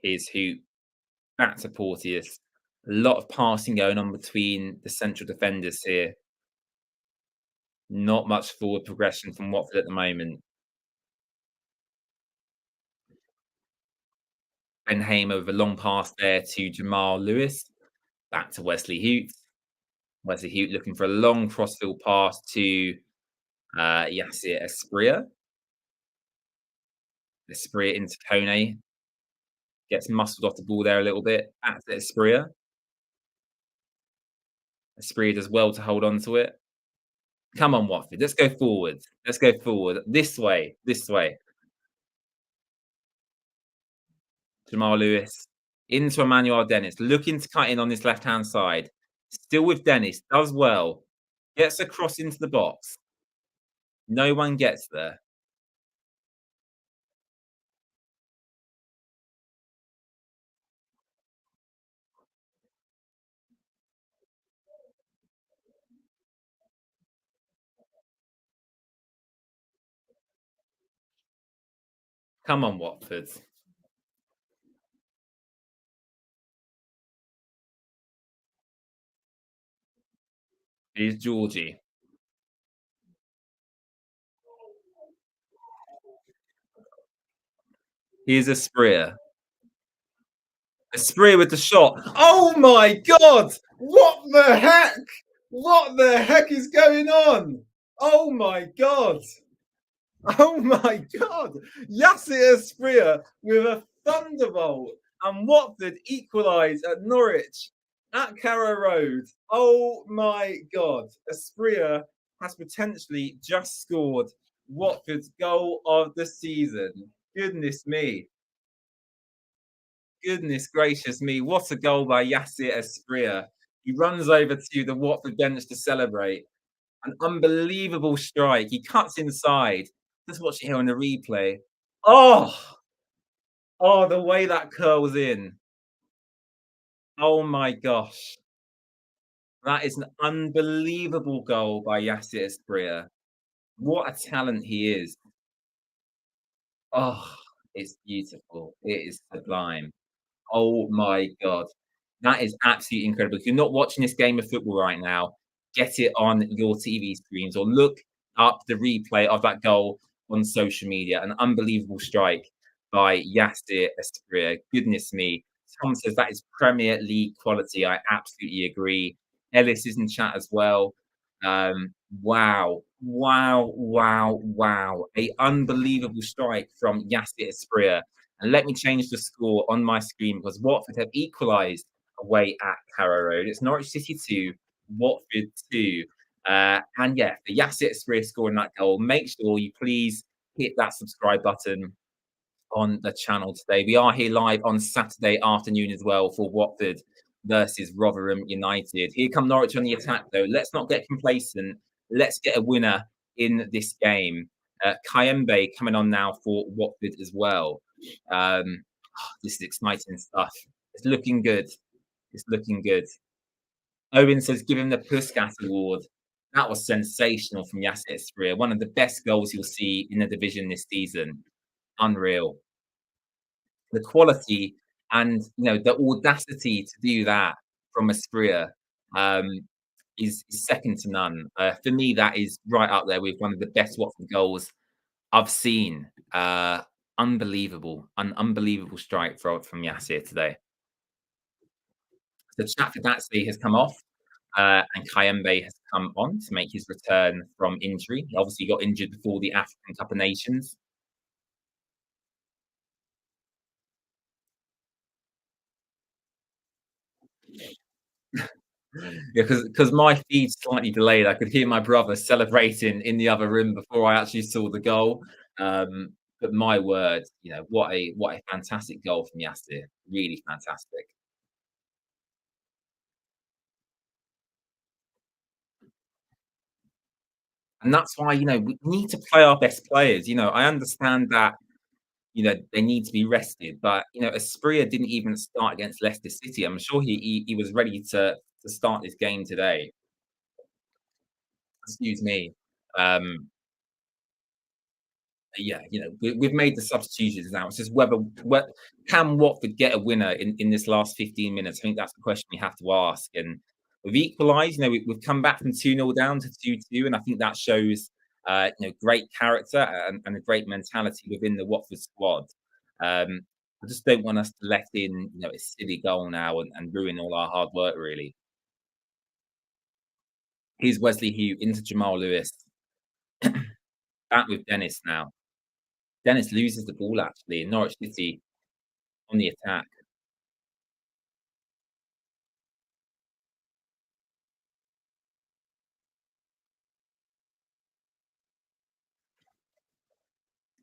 Here's Hoop. Back to Porteous. A lot of passing going on between the central defenders here. Not much forward progression from Watford at the moment. Ben Hamer with a long pass there to Jamal Lewis. Back to Wesley Hoot. Wesley Hoot looking for a long crossfield pass to Yassir Espria. Espria into Kone. Gets muscled off the ball there a little bit. Back to Espria. Espria does well to hold on to it. Come on, Watford. Let's go forward. Let's go forward. This way. This way. Jamal Lewis into Emmanuel Dennis, looking to cut in on this left-hand side. Still with Dennis, does well. Gets a cross into the box. No one gets there. Come on, Watford. Here's Georgie. Here's Espria. Espria with the shot. Oh my God! What the heck? What the heck is going on? Oh my God! Oh my God! Yassir Espria with a thunderbolt, and Watford equalise at Norwich at Carrow Road. Oh my God! Espria has potentially just scored Watford's goal of the season. Goodness me! Goodness gracious me! What a goal by Yassir Espria! He runs over to the Watford bench to celebrate. An unbelievable strike. He cuts inside. Just watch it here on the replay. Oh, oh, the way that curls in. Oh my gosh. That is an unbelievable goal by Yassir Espria. What a talent he is. Oh, it's beautiful. It is sublime. Oh my God. That is absolutely incredible. If you're not watching this game of football right now, get it on your TV screens or look up the replay of that goal on social media. An unbelievable strike by Yassir Espria. Goodness me. Tom says that is Premier League quality. I absolutely agree. Ellis is in chat as well. Wow, wow, wow, wow. A unbelievable strike from Yassir Espria. And let me change the score on my screen because Watford have equalised away at Carrow Road. It's Norwich City 2, Watford 2. And yeah, the Yassir Espria scoring that goal. Make sure you please hit that subscribe button on the channel today. We are here live on Saturday afternoon as well for Watford versus Rotherham United. Here come Norwich on the attack, though. Let's not get complacent. Let's get a winner in this game. Kayembe coming on now for Watford as well. This is exciting stuff. It's looking good. It's looking good. Owen says, give him the Puskas Award. That was sensational from Yassir Espria. One of the best goals you'll see in the division this season. Unreal. The quality And the audacity to do that from Aspria um, is second to none. For me, that is right up there with one of the best Watford goals I've seen. An unbelievable strike from Yassir today. The chat for Datsy has come off, and Kayembe has come on to make his return from injury. He obviously got injured before the African Cup of Nations. Yeah, because my feed's slightly delayed. I could hear my brother celebrating in the other room before I actually saw the goal. Um, but my word, what a fantastic goal from Yassir. Really fantastic. And that's why, we need to play our best players. I understand that, they need to be rested, but Asprilla didn't even start against Leicester City. I'm sure he was ready to start this game today. Excuse me. Um, Yeah, we've made the substitutions now. It's just whether can Watford get a winner in this last 15 minutes? I think that's the question we have to ask. And we've equalised. We've come back from 2-0 down to 2-2, and I think that shows great character and a great mentality within the Watford squad. Um, I just don't want us to let in a silly goal now and ruin all our hard work. Really, here's Wesley Hugh into Jamal Lewis. Back with Dennis now. Dennis loses the ball actually in Norwich City on the attack.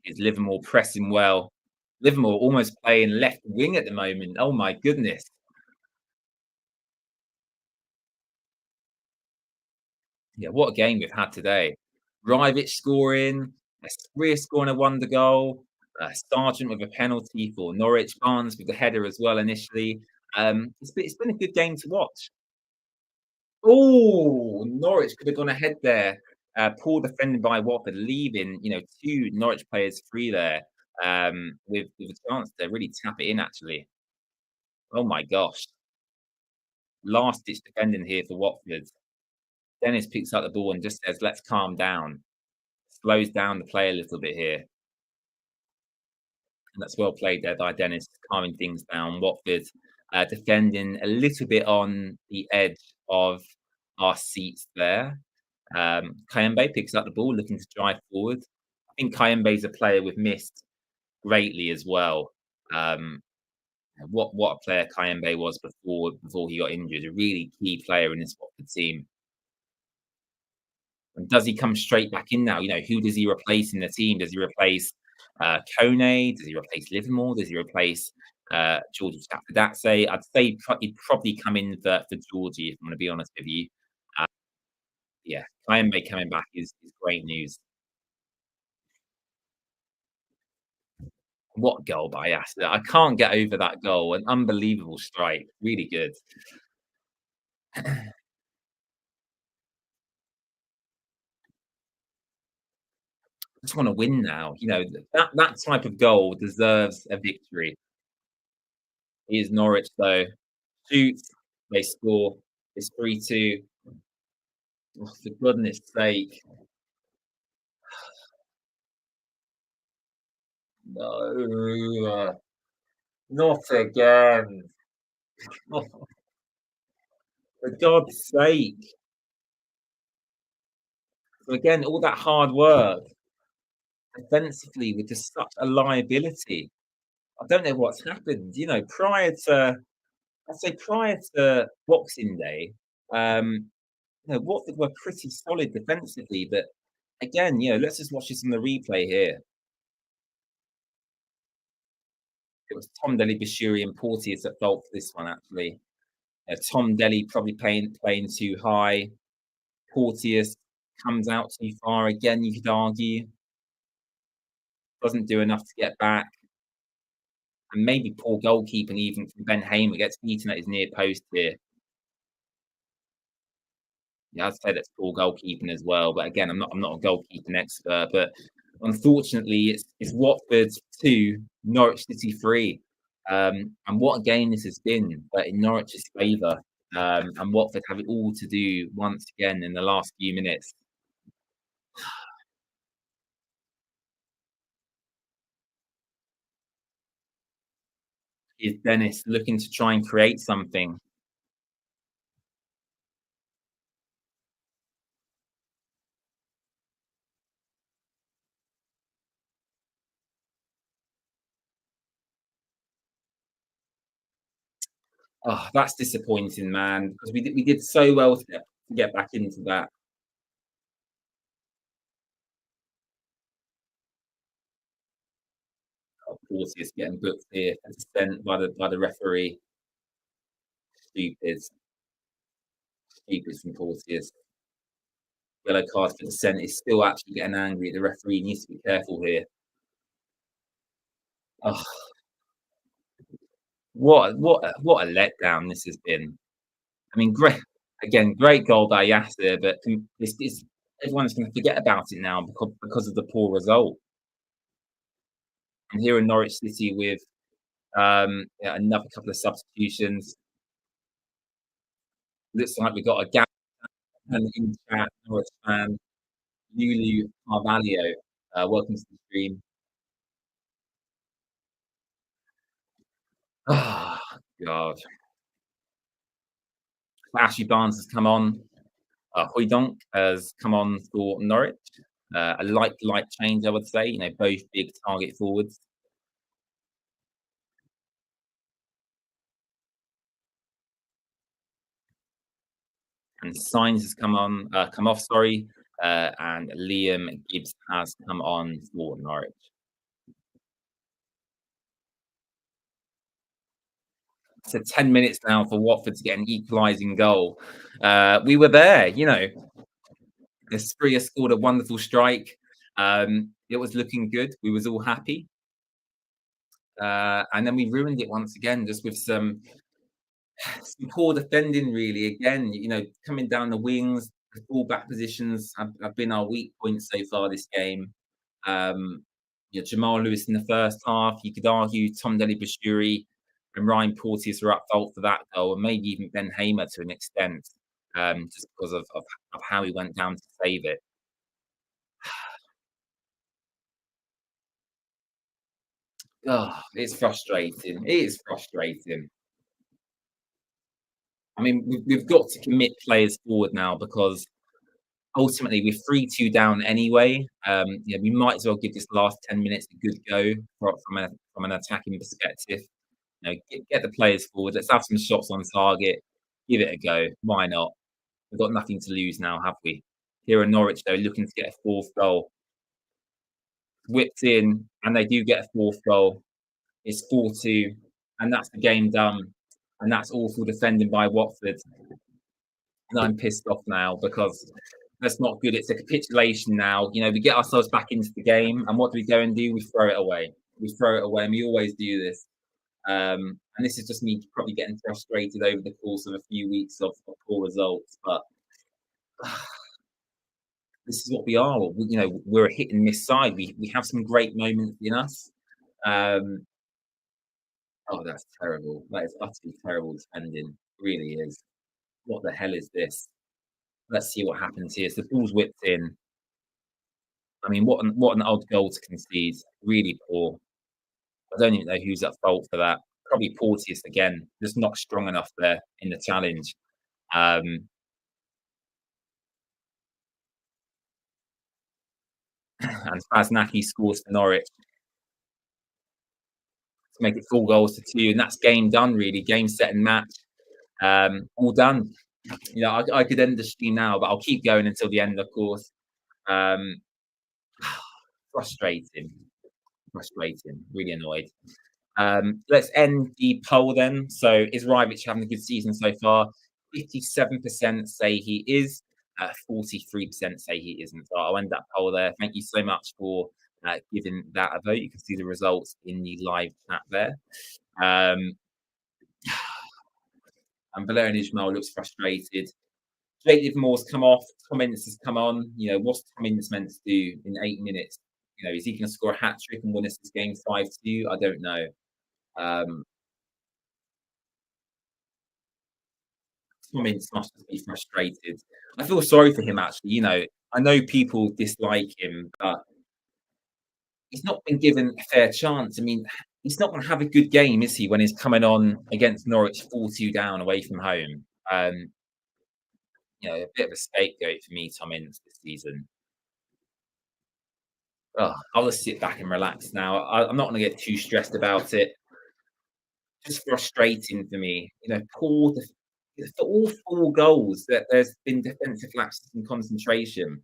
Is Livermore pressing well? Livermore almost playing left wing at the moment. Oh my goodness. Yeah, what a game we've had today. Rivich scoring, Esprilla scoring a wonder goal, Sargent with a penalty for Norwich, Barnes with the header as well initially. It's been a good game to watch. Oh, Norwich could have gone ahead there. Poor defending by Watford, leaving two Norwich players free there, with a chance to really tap it in. Actually, oh my gosh, last ditch defending here for Watford. Dennis picks up the ball and just says, "Let's calm down." Slows down the play a little bit here, and that's well played there by Dennis, calming things down. Watford defending a little bit on the edge of our seats there. Kayembe picks up the ball, looking to drive forward. I think Kayembe is a player we've missed greatly as well. Um, what a player Kayembe was before he got injured. A really key player in this Watford team. And does he come straight back in now? Who does he replace in the team? Does he replace Kone? Does he replace Livermore? Does he replace Georgie Chapedatse? I'd say he'd probably come in for Georgie, if I'm going to be honest with you. Uh, yeah, Kayembe coming back is great news. What goal by Asda. I can't get over that goal. An unbelievable strike. Really good. I just want to win now. That type of goal deserves a victory. Here's Norwich though. Shoots, they score. It's 3-2. Oh, for goodness sake. No. Not again. Oh, for God's sake. So again, all that hard work defensively with just such a liability. I don't know what's happened. Prior to Boxing Day, Watford were pretty solid defensively, but again, let's just watch this on the replay here. It was Tom Delly, Bashiri, and Porteous at fault for this one, actually. Tom Delly probably playing too high. Porteous comes out too far. Again, you could argue doesn't do enough to get back, and maybe poor goalkeeping even from Ben Hamer gets beaten at his near post here. Yeah, I'd say that's poor goalkeeping as well. But again, I'm not a goalkeeping expert, but unfortunately, it's Watford 2, Norwich City 3. And what a game this has been, but in Norwich's favour. And Watford have it all to do once again in the last few minutes. Is Dennis looking to try and create something? Oh, that's disappointing, man, because we did so well to get back into that. Oh, Porteous getting booked here for dissent by the referee. Stupid, stupid from Porteous. Yellow card for dissent is still actually getting angry. The referee needs to be careful here. Oh, what a letdown this has been. I mean, great goal by Yasser, but it's everyone's going to forget about it now because of the poor result. And here in Norwich City with yeah, another couple of substitutions. Looks like we got a gap in chat. Norwich fan Lulu Carvalho. Welcome to the stream. Oh, God. Ashley Barnes has come on. Hoydonk has come on for Norwich. A light change, I would say. You know, both big target forwards. And Signs has come off, sorry, and Liam Gibbs has come on for Norwich. So 10 minutes now for Watford to get an equalising goal. We were there, you know. Espria scored a wonderful strike. It was looking good. We was all happy. And then we ruined it once again, just with some poor defending, really. Again, you know, coming down the wings, the full-back positions have been our weak points so far this game. You know, Jamal Lewis in the first half, you could argue Tom Bashiri and Ryan Porteous were at fault for that goal, and maybe even Ben Hamer to an extent, just because of how he went down to save it. Oh, it's frustrating. It is frustrating. I mean, we've got to commit players forward now because ultimately we're 3-2 down anyway. Yeah, we might as well give this last 10 minutes a good go from an attacking perspective. You know, get the players forward. Let's have some shots on target. Give it a go. Why not? We've got nothing to lose now, have we? Here in Norwich, though, looking to get a fourth goal. Whipped in, and they do get a fourth goal. It's 4-2, and that's the game done. And that's awful defending by Watford. And I'm pissed off now because that's not good. It's a capitulation now. You know, we get ourselves back into the game, and what do we go and do? We throw it away. We throw it away, and we always do this. And this is just me probably getting frustrated over the course of a few weeks of poor results. But this is what we are. You know, we're a hit and miss side. We have some great moments in us. Um, oh, that's terrible. That is utterly terrible defending. It really is. What the hell is this? Let's see what happens here. So the ball's whipped in. I mean, what an odd goal to concede. Really poor. I don't even know who's at fault for that. Probably Porteous again, just not strong enough there in the challenge. Um, and Faznaki scores for Norwich to make it 4 goals to 2, and that's game done. Really, game set and match. All done. You know, I could end the stream now, but I'll keep going until the end, of course. Um, frustrating, frustrating. Really annoyed. Let's end the poll then. So is Rivich having a good season so far? 57% say he is, 43% say he isn't. So I'll end that poll there. Thank you so much for giving that a vote. You can see the results in the live chat there. Um, and Valerian Ismail looks frustrated. Jake Livermore's come off. Tom Ince has come on. You know, what's Tom Ince meant to do in 8 minutes? You know, is he going to score a hat trick and win us this game 5-2? I don't know. Tom Ince must just be frustrated. I feel sorry for him actually. I know people dislike him, but he's not been given a fair chance. I mean, he's not going to have a good game, is he? When he's coming on against Norwich 4-2 down away from home. A bit of a scapegoat for me, Tom Ince this season. Oh, I'll just sit back and relax now. I'm not going to get too stressed about it. Just frustrating for me. For all four goals that there's been defensive lapses and concentration.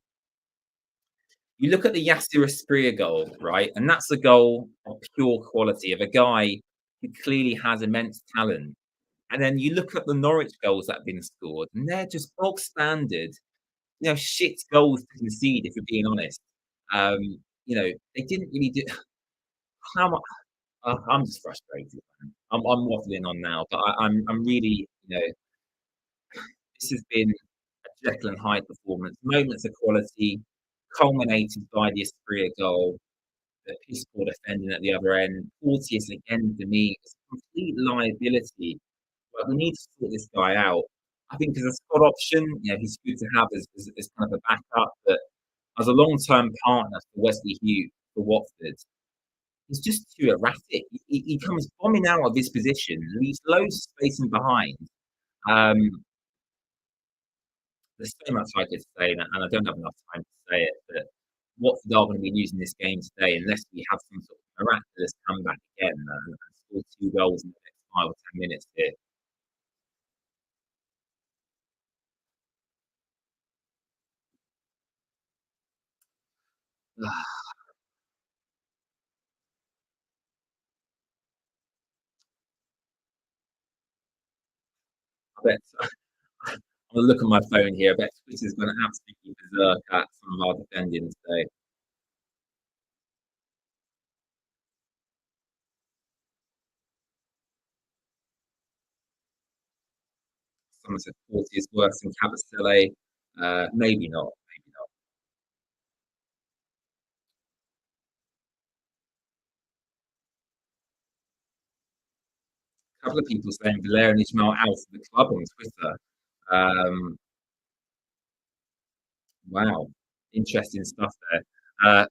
You look at the Yasser Asprilla goal, right? And that's a goal of pure quality of a guy who clearly has immense talent. And then you look at the Norwich goals that have been scored, and they're just bog standard, shit goals to concede, if you're being honest. They didn't really do how much. I'm just frustrated. Man. I'm waffling on now, but I'm really, this has been a Jekyll and Hyde performance. Moments of quality, culminated by the Espria goal, the piss poor defending at the other end. Porteous again to me is a complete liability. But we need to sort this guy out. I think as a squad option, he's good to have as kind of a backup, but as a long-term partner for Wesley Hughes for Watford, he's just too erratic. He comes bombing out of his position, leaves loads of space in behind. Um, there's so much I could say, and I don't have enough time to say it, but Watford are going to be losing this game today unless we have some sort of miraculous comeback again and score 2 goals in the next 5 or 10 minutes here. I bet I'm gonna look at my phone here. I bet Twitter's gonna absolutely berserk at some of our defending today. Someone said 40 is worse than Cabasele. Maybe not. Maybe not. A couple of people saying Blair and Ismail out of the club on Twitter. Um, wow, interesting stuff there. For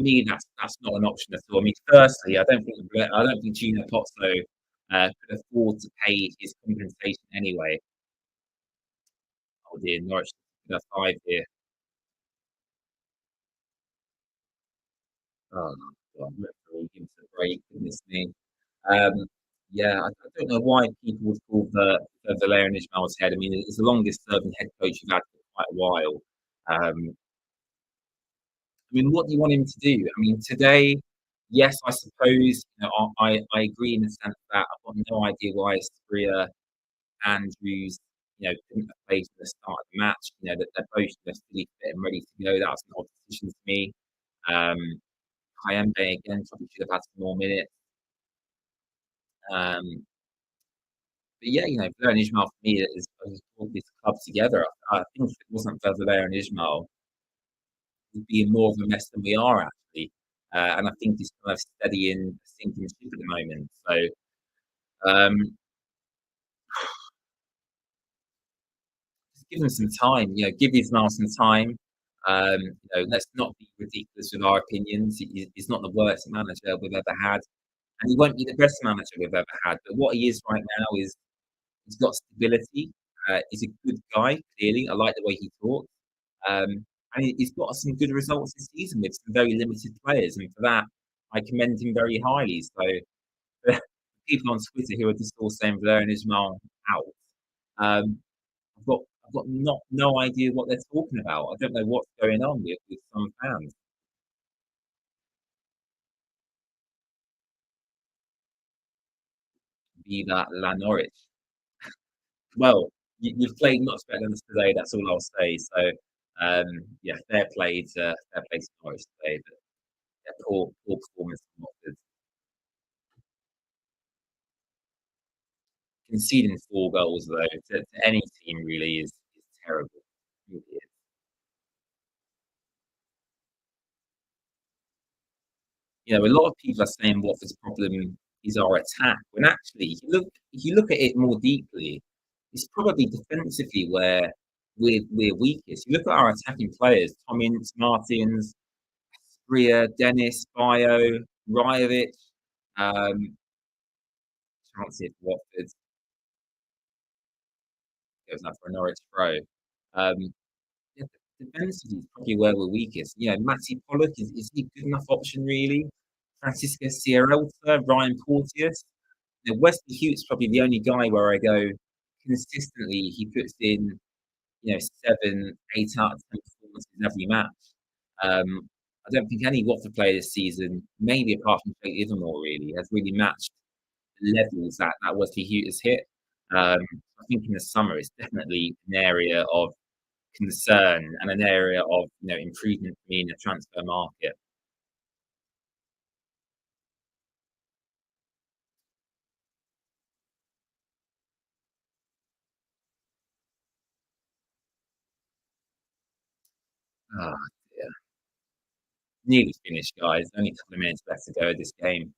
me, that's not an option at all. I mean, firstly, I don't think Gino Pozzo could afford to pay his compensation anyway. Oh dear, Norwich that's 5 here. Oh God, referee, give us a break, goodness me. Um, yeah, I don't know why people would call the Valerian Ismail's head. I mean, it's the longest serving head coach you've had for quite a while. What do you want him to do? I mean, today, yes, I suppose, I agree in the sense that I've got no idea why Spria, Andrews, couldn't have played for the start of the match. That they're both just fully fit and ready to go. That was an odd decision to me. Um, Kayembe again probably should have had some more minutes. But yeah, Blair and Ismail for me has brought this club together. I think if it wasn't for Blair and Ismail, we'd be in more of a mess than we are actually. And I think he's kind of steadying a sinking ship at the moment. So just give him some time. Give Ismail some time. Let's not be ridiculous with our opinions. He's not the worst manager we've ever had, and he won't be the best manager we've ever had. But what he is right now is he's got stability. He's a good guy, clearly. I like the way he talks. And he's got some good results this season with some very limited players. And for that, I commend him very highly. So, the people on Twitter who are just all saying Blair and Ismail out, um, I've got no idea what they're talking about. I don't know what's going on with some fans. Be that La Norwich. Well, you've played much better than us today. That's all I'll say. So, yeah, fair play to Norwich today. But yeah, poor performance from Watford. Conceding 4 goals though to any team really is terrible. It really is. A lot of people are saying Watford's problem is our attack, when actually, if you look at it more deeply, it's probably defensively where we're weakest. You look at our attacking players: Tom Ince, Martins, Bria, Dennis, Bio, Rajovic, Chancey for Watford. Goes up for a Norwich throw. Um, yeah, defensively is probably where we're weakest. You know, Matty Pollock is he a good enough option really? Francisco Sierralta, Ryan Porteous. You know, Wesley Hute's probably the only guy where I go consistently. He puts in 7, 8 out of 10 performances every match. I don't think any Watford player this season, maybe apart from Jake Livermore, really has really matched the levels that Wesley Hute has hit. I think in the summer it's definitely an area of concern and an area of improvement for me in the transfer market. Ah, yeah. Nearly finished, guys. Only a couple of minutes left to go of this game.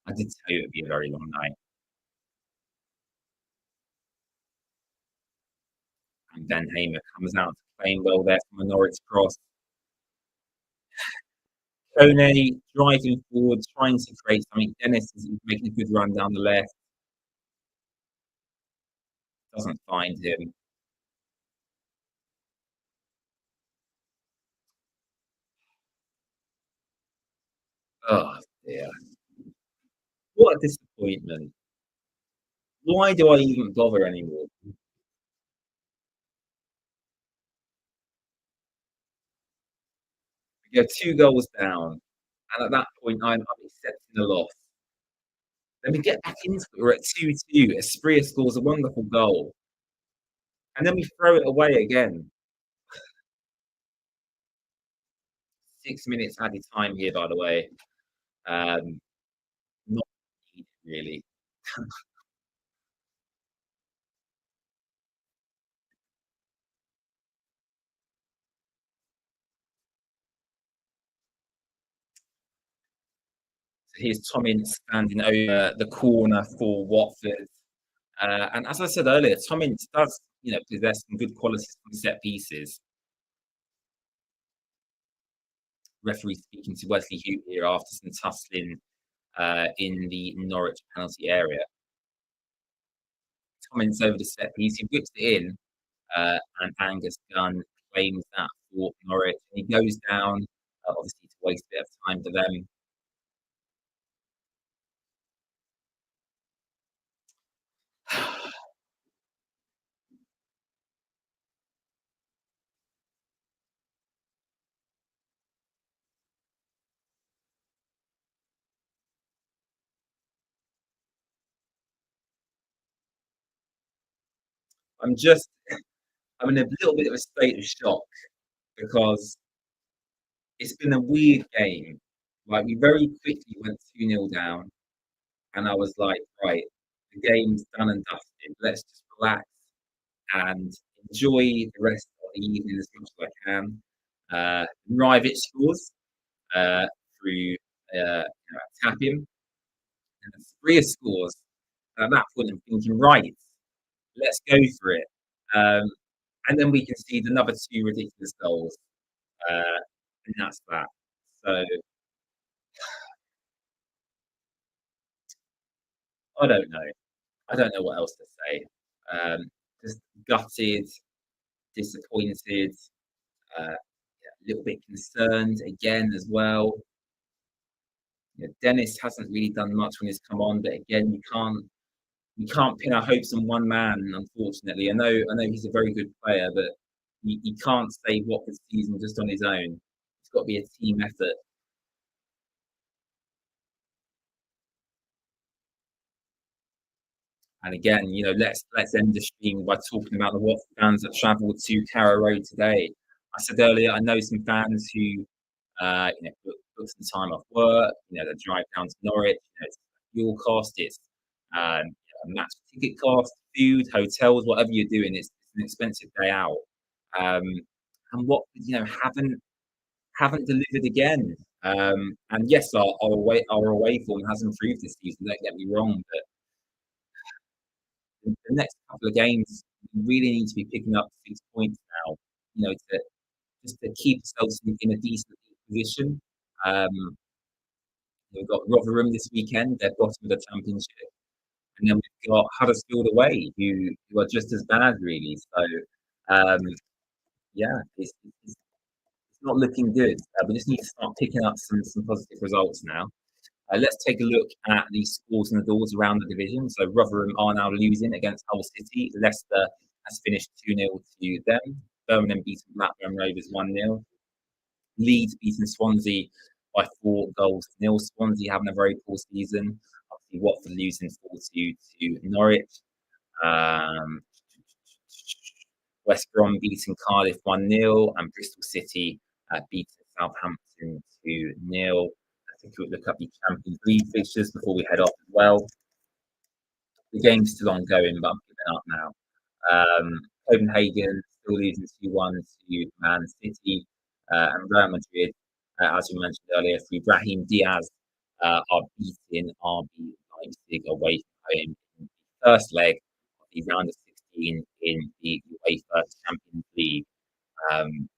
I did tell you it would be a very long night. And Ben Hamer comes out to playing well there from a Norwich cross. Kone driving forward, trying to create something. Dennis is making a good run down the left. Doesn't find him. Oh dear. What a disappointment. Why do I even bother anymore? We go 2 goals down, and at that point I'm accepting a loss. Then we get back into it. We're at 2-2. Espria scores a wonderful goal, and then we throw it away again. 6 minutes added time here, by the way. Um, Not needed, really. So here's Tom Ince standing over the corner for Watford. And as I said earlier, Tom Ince does, possess some good qualities from set pieces. Referee speaking to Wesley Hute here after some tussling in the Norwich penalty area. Tom Ince over the set piece, he whips it in, and Angus Gunn claims that for Norwich. And he goes down, obviously to waste a bit of time for them. I'm just, I'm in a little bit of a state of shock because it's been a weird game. Like, we very quickly went 2-0 down, and I was like, right, the game's done and dusted. Let's just relax and enjoy the rest of the evening as much as I can. Rajovic scores through tapping, and Spria scores. And at that point, I'm thinking, right, let's go for it. Um, and then we concede another 2 ridiculous goals, and that's that. So I don't know. I don't know what else to say. Just gutted, disappointed, yeah, a little bit concerned again as well. Dennis hasn't really done much when he's come on, but again, you can't pin our hopes on one man. Unfortunately, I know he's a very good player, but you can't save Watford's season just on his own. It's got to be a team effort. And again, let's end the stream by talking about the Watford fans that travelled to Carrow Road today. I said earlier, I know some fans who book some time off work. They drive down to Norwich. It's fuel cost, it's a match ticket cost, food, hotels, whatever you're doing. It's an expensive day out. Um, and what haven't delivered again. And yes, our away form has improved this season. Don't get me wrong, but the next couple of games, we really need to be picking up 6 points now, to just to keep ourselves in a decent position. Um, we've got Rotherham this weekend; they're bottom of the Championship, and then we've got Huddersfield away, who are just as bad, really. So, um, yeah, it's not looking good. We just need to start picking up some positive results now. Let's take a look at the scores and the doors around the division. So Rotherham are now losing against Hull City. Leicester has finished 2-0 to them. Birmingham beaten Blackburn Rovers 1-0. Leeds beating Swansea by 4 goals to 0. Swansea having a very poor season. Obviously, Watford losing 4-2 to Norwich. Um, West Brom beating Cardiff 1-0, and Bristol City beating Southampton 2-0. Let's take a look up the Champions League fixtures before we head off as well. The game's still ongoing, but I'm giving up now. Copenhagen still losing 2-1 to Man City, and Real Madrid, as we mentioned earlier, through Brahim Diaz, are beating RB Leipzig away from home in the first leg of the round of 16 in the UEFA Champions League. Um,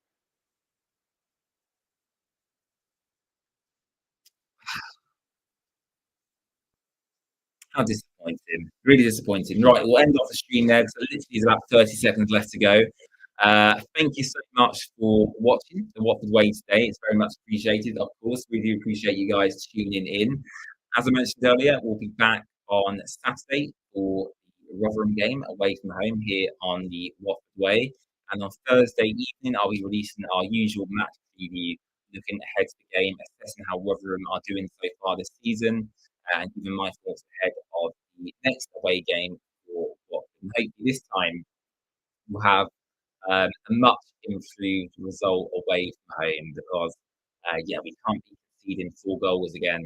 How disappointing. Really disappointing. Right, we'll end off the stream there because literally there's about 30 seconds left to go. Thank you so much for watching the Watford Way today. It's very much appreciated, of course. We do appreciate you guys tuning in. As I mentioned earlier, we'll be back on Saturday for the Rotherham game away from home here on the Watford Way. And on Thursday evening, I'll be releasing our usual match preview, looking ahead to the game, assessing how Rotherham are doing so far this season, and giving my thoughts ahead of the next away game for Watford. And hopefully this time we'll have a much improved result away from home because, yeah, we can't be conceding 4 goals again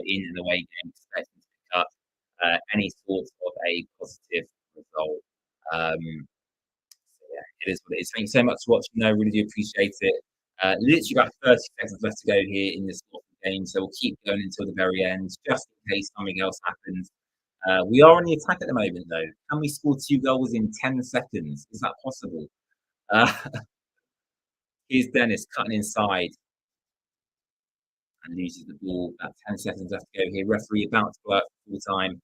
in an away game, expecting to pick up any sort of a positive result. So yeah, it is what it is. Thank you so much for watching. I really do appreciate it. Literally about 30 seconds left to go here in this game, so we'll keep going until the very end, just in case something else happens. We are on the attack at the moment, though. Can we score 2 goals in 10 seconds? Is that possible? Uh, Here's Dennis cutting inside and loses the ball. About 10 seconds left to go here. Referee about to work full time.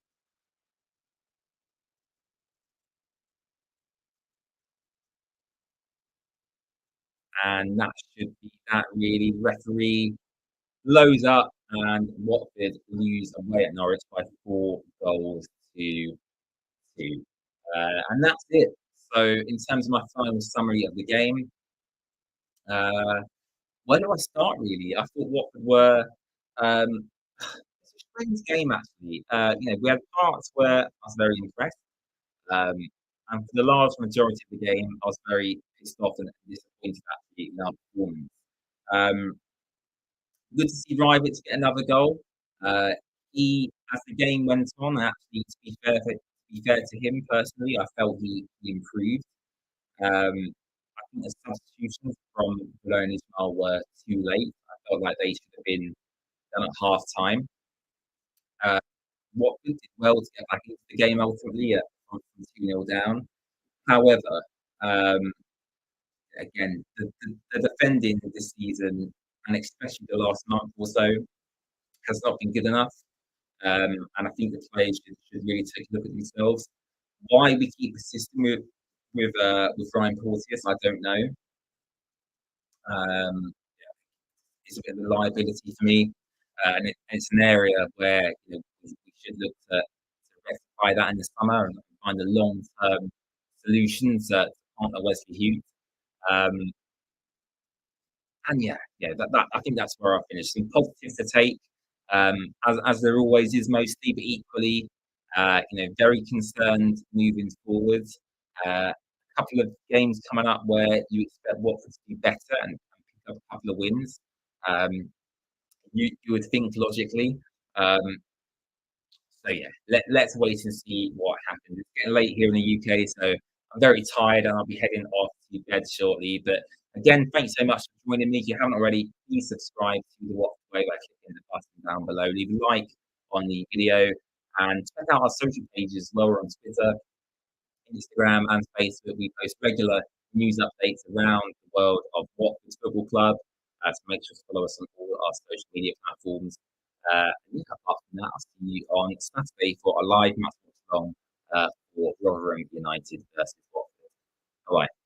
And that should be that, really. Referee blows up, and Watford lose away at Norwich by 4 goals to 2. And that's it. So, in terms of my final summary of the game, uh, where do I start, really? I thought Watford were it's a strange game, actually. We had parts where I was very impressed. Um, and for the large majority of the game, I was very pissed off and disappointed actually in our performance. Um, Good to see Rivett get another goal. As the game went on, actually, to be fair to him personally, I felt he improved. I think the substitutions from Malone and Ismail were too late. I felt like they should have been done at half time. Uh, Watford did well to get back into the game ultimately from 2-0 down. However, um, again, the defending this season, and especially the last month or so, has not been good enough. And I think the players should really take a look at themselves. Why we keep persisting with Ryan Porteous, I don't know. Um, it's a bit of a liability for me, and it's an area where we should look to rectify that in the summer and find a long-term solutions to partner Wesley Hughes. Um, and yeah, that I think that's where I finished. Some positives to take, um, as there always is, mostly, but equally, very concerned moving forward. A couple of games coming up where you expect Watford to be better and pick up a couple of wins. Um, you would think logically. Um, so yeah, let's wait and see what happens. It's getting late here in the UK, so I'm very tired and I'll be heading off to bed shortly. But again, thanks so much for joining me. If you haven't already, please subscribe to the Watford Way by clicking the button down below. Leave a like on the video and check out our social pages as well. We're on Twitter, Instagram and Facebook. We post regular news updates around the world of Watford Football Club. So make sure to follow us on all our social media platforms. And yeah, apart from that, I'll see you on Saturday for a live match along for Rotherham United versus Watford. Bye.